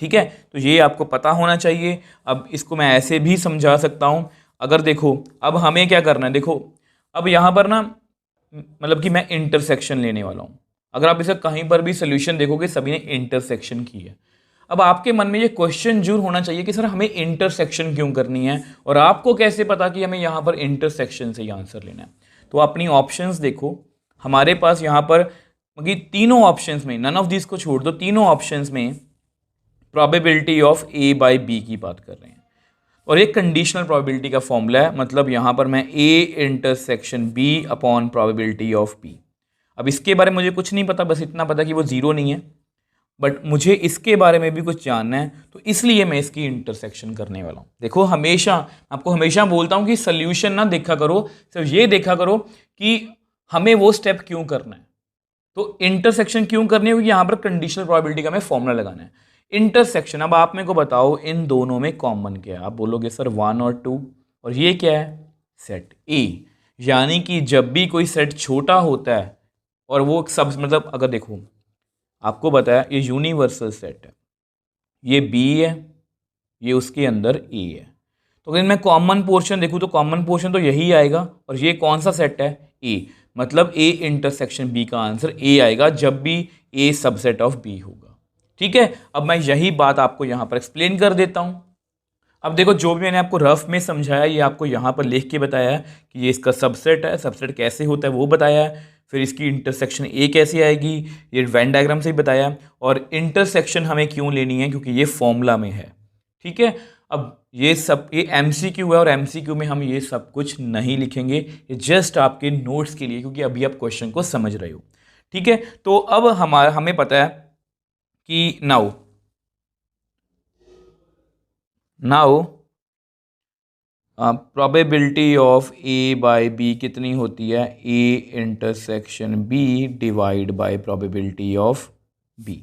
ठीक है, तो ये आपको पता होना चाहिए। अब इसको मैं ऐसे भी समझा सकता हूँ। अगर देखो अब हमें क्या करना है, देखो अब यहाँ पर ना मतलब कि मैं इंटरसेक्शन लेने वाला हूँ। अगर आप इसे कहीं पर भी सोल्यूशन देखोगे सभी ने इंटरसेक्शन की है। अब आपके मन में ये क्वेश्चन जरूर होना चाहिए कि सर हमें इंटरसेक्शन क्यों करनी है, और आपको कैसे पता कि हमें यहाँ पर इंटरसेक्शन से ही आंसर लेना है। तो अपनी ऑप्शंस देखो, हमारे पास यहाँ पर तीनों ऑप्शंस में, नन ऑफ दिस को छोड़ दो, तीनों ऑप्शंस में प्रोबेबिलिटी ऑफ A/B की बात कर रहे हैं, और एक कंडीशनल प्रोबेबिलिटी का फॉर्मूला है, मतलब यहाँ पर मैं A intersection B upon probability of B। अब इसके बारे में मुझे कुछ नहीं पता, बस इतना पता कि वो जीरो नहीं है, बट मुझे इसके बारे में भी कुछ जानना है, तो इसलिए मैं इसकी इंटरसेक्शन करने वाला हूँ। देखो हमेशा आपको हमेशा बोलता हूँ कि सोल्यूशन ना देखा करो, सिर्फ ये देखा करो कि हमें वो स्टेप क्यों करना है। तो इंटरसेक्शन क्यों करनी है, क्योंकि यहाँ पर कंडीशनल प्रोबेबिलिटी का हमें फॉर्मूला लगाना है। इंटरसेक्शन, अब आप मेरे को बताओ इन दोनों में कॉमन क्या है। आप बोलोगे सर 1 और 2, और ये क्या है, सेट A। यानी कि जब भी कोई सेट छोटा होता है और वो सब मतलब अगर देखो आपको बताया ये यूनिवर्सल सेट है, ये B है, ये उसके अंदर A है, तो अगर मैं कॉमन पोर्शन देखूँ तो कॉमन पोर्शन तो यही आएगा, और ये कौन सा सेट है, A, मतलब A इंटरसेक्शन B का आंसर A आएगा जब भी A सबसेट ऑफ B होगा। ठीक है, अब मैं यही बात आपको यहाँ पर एक्सप्लेन कर देता हूँ। अब देखो जो भी मैंने आपको रफ में समझाया ये आपको यहाँ पर लिख के बताया है कि ये इसका सबसेट है, सबसेट कैसे होता है वो बताया है, फिर इसकी इंटरसेक्शन A कैसे आएगी ये वेन डायग्राम से ही बताया, और इंटरसेक्शन हमें क्यों लेनी है क्योंकि ये फॉर्मूला में है। ठीक है, अब ये MCQ है, और MCQ में हम ये सब कुछ नहीं लिखेंगे, ये जस्ट आपके नोट्स के लिए, क्योंकि अभी आप क्वेश्चन को समझ रहे हो। ठीक है, तो अब हमें पता है कि नाउ प्रोबेबिलिटी ऑफ A/B कितनी होती है, A intersection B divide by probability of B।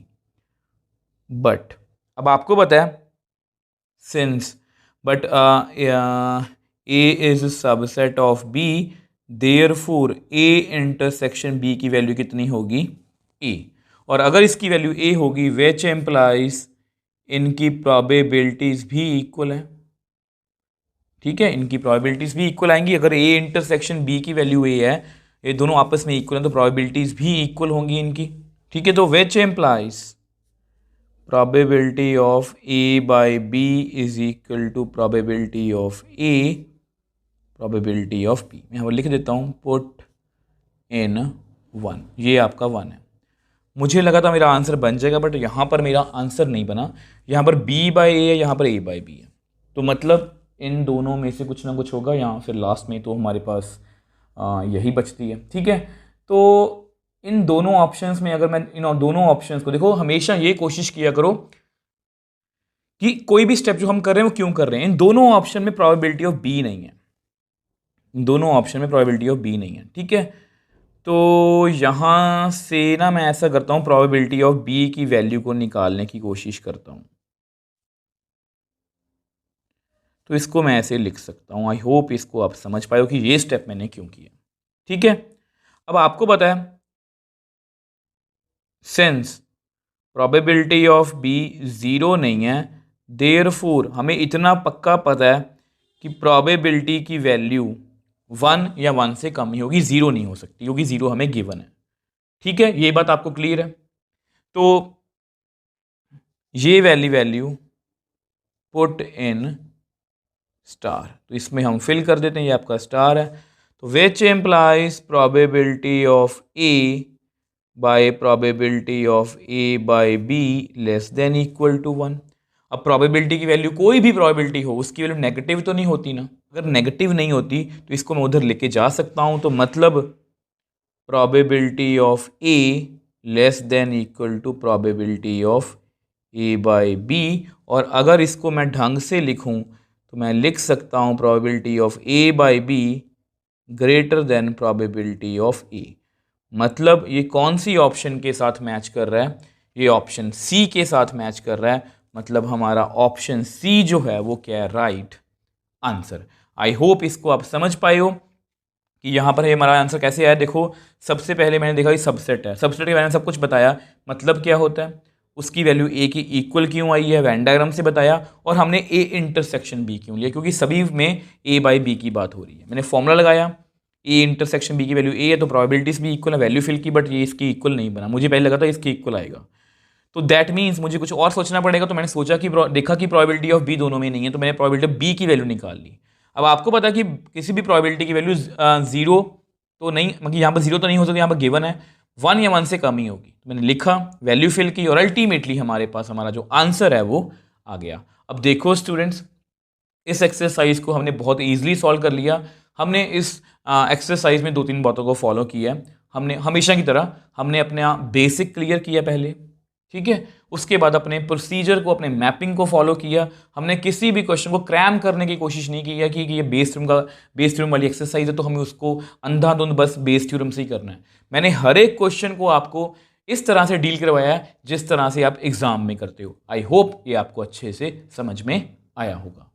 But अब आपको पता है since but A is subset of B, therefore A intersection B की वैल्यू कितनी होगी, A। और अगर इसकी वैल्यू A होगी विच एम्प्लाइज इनकी प्रोबेबिलिटीज भी इक्वल है। ठीक है, इनकी प्रोबेबिलिटीज भी इक्वल आएंगी। अगर A इंटरसेक्शन B की वैल्यू A है, ये दोनों आपस में इक्वल हैं, तो प्रोबेबिलिटीज भी इक्वल होंगी इनकी। ठीक है, तो which implies probability of A/B is equal to probability of A probability of B। मैं यहाँ पर लिख देता हूँ पुट इन 1, ये आपका 1 है। मुझे लगा था मेरा आंसर बन जाएगा, बट यहाँ पर मेरा आंसर नहीं बना। यहाँ पर B/A है, यहाँ पर A/B है, तो मतलब इन दोनों में से कुछ ना कुछ होगा यहाँ, फिर लास्ट में तो हमारे पास यही बचती है। ठीक है, तो इन दोनों ऑप्शंस में अगर मैं इन दोनों ऑप्शंस को देखो, हमेशा ये कोशिश किया करो कि कोई भी स्टेप जो हम कर रहे हैं वो क्यों कर रहे हैं। इन दोनों ऑप्शन में प्रोबेबिलिटी ऑफ B नहीं है, इन दोनों ऑप्शन में प्रोबेबिलिटी ऑफ B नहीं है। ठीक है, तो यहाँ से ना मैं ऐसा करता हूँ, प्रोबेबिलिटी ऑफ B की वैल्यू को निकालने की कोशिश करता हूँ। तो इसको मैं ऐसे लिख सकता हूँ। आई होप इसको आप समझ पाए हो कि ये स्टेप मैंने क्यों किया। ठीक है, अब आपको पता है since probability of B zero नहीं है, देयरफॉर हमें इतना पक्का पता है कि प्रोबेबिलिटी की वैल्यू 1 या 1 से कम ही होगी, 0 नहीं हो सकती क्योंकि 0 हमें गिवन है। ठीक है, ये बात आपको क्लियर है। तो ये वैल्यू पुट इन स्टार, तो इसमें हम फिल कर देते हैं, ये आपका स्टार है। तो which implies probability of A by probability of A by B less than equal to 1। अब प्रोबेबिलिटी की वैल्यू, कोई भी प्रोबेबिलिटी हो उसकी वैल्यू नेगेटिव तो नहीं होती ना, अगर नेगेटिव नहीं होती तो इसको मैं उधर लेके जा सकता हूं। तो मतलब probability of A less than equal to probability of A by B. और अगर इसको मैं ढंग से लिखूं तो मैं लिख सकता हूं probability of A by B greater than probability of A. मतलब ये कौन सी ऑप्शन के साथ मैच कर रहा है, ये ऑप्शन सी के साथ मैच कर रहा है। मतलब हमारा ऑप्शन सी जो है वो क्या है, राइट आंसर। आई होप इसको आप समझ पाए हो कि यहाँ पर हमारा आंसर कैसे आया। देखो, सबसे पहले मैंने देखा कि सबसेट है, सबसेट के बारे में सब कुछ बताया, मतलब क्या होता है, उसकी वैल्यू ए की इक्वल क्यों आई है, वेन डायग्राम से बताया। और हमने ए इंटरसेक्शन बी क्यों लिया, क्योंकि सभी में ए बाई बी की बात हो रही है। मैंने फॉर्मूला लगाया, ए इंटरसेक्शन बी की वैल्यू ए है तो प्रोबेबिलिटीज भी इक्वल है, वैल्यू फिल की, बट ये इसकी इक्वल नहीं बना, मुझे पहले लगा था इसकी इक्वल आएगा। तो दैट मीन्स मुझे कुछ और सोचना पड़ेगा। तो मैंने सोचा कि देखा कि प्रोबेबिलिटी ऑफ बी दोनों में नहीं है, तो मैंने प्रोबेबिलिटी ऑफ बी की वैल्यू निकाल ली। अब आपको पता है कि किसी भी प्रोबेबिलिटी की वैल्यू 0 तो नहीं, मतलब यहाँ पर 0 तो नहीं हो सकती, यहाँ पर गिवन है 1 या 1 से कम ही होगी। तो मैंने लिखा, वैल्यू फिल की और अल्टीमेटली हमारे पास हमारा जो आंसर है वो आ गया। अब देखो स्टूडेंट्स, इस एक्सरसाइज को हमने बहुत ईजिली सॉल्व कर लिया। हमने इस एक्सरसाइज में 2-3 बातों को फॉलो किया है। हमने हमेशा की तरह हमने अपना बेसिक क्लियर किया पहले, ठीक है, उसके बाद अपने प्रोसीजर को, अपने मैपिंग को फॉलो किया। हमने किसी भी क्वेश्चन को क्रैम करने की कोशिश नहीं की है कि ये बेस थ्योरम वाली एक्सरसाइज है तो हमें उसको अंधाधुंध बस बेस थ्योरम से ही करना है। मैंने हर एक क्वेश्चन को आपको इस तरह से डील करवाया है जिस तरह से आप एग्जाम में करते हो। आई होप ये आपको अच्छे से समझ में आया होगा।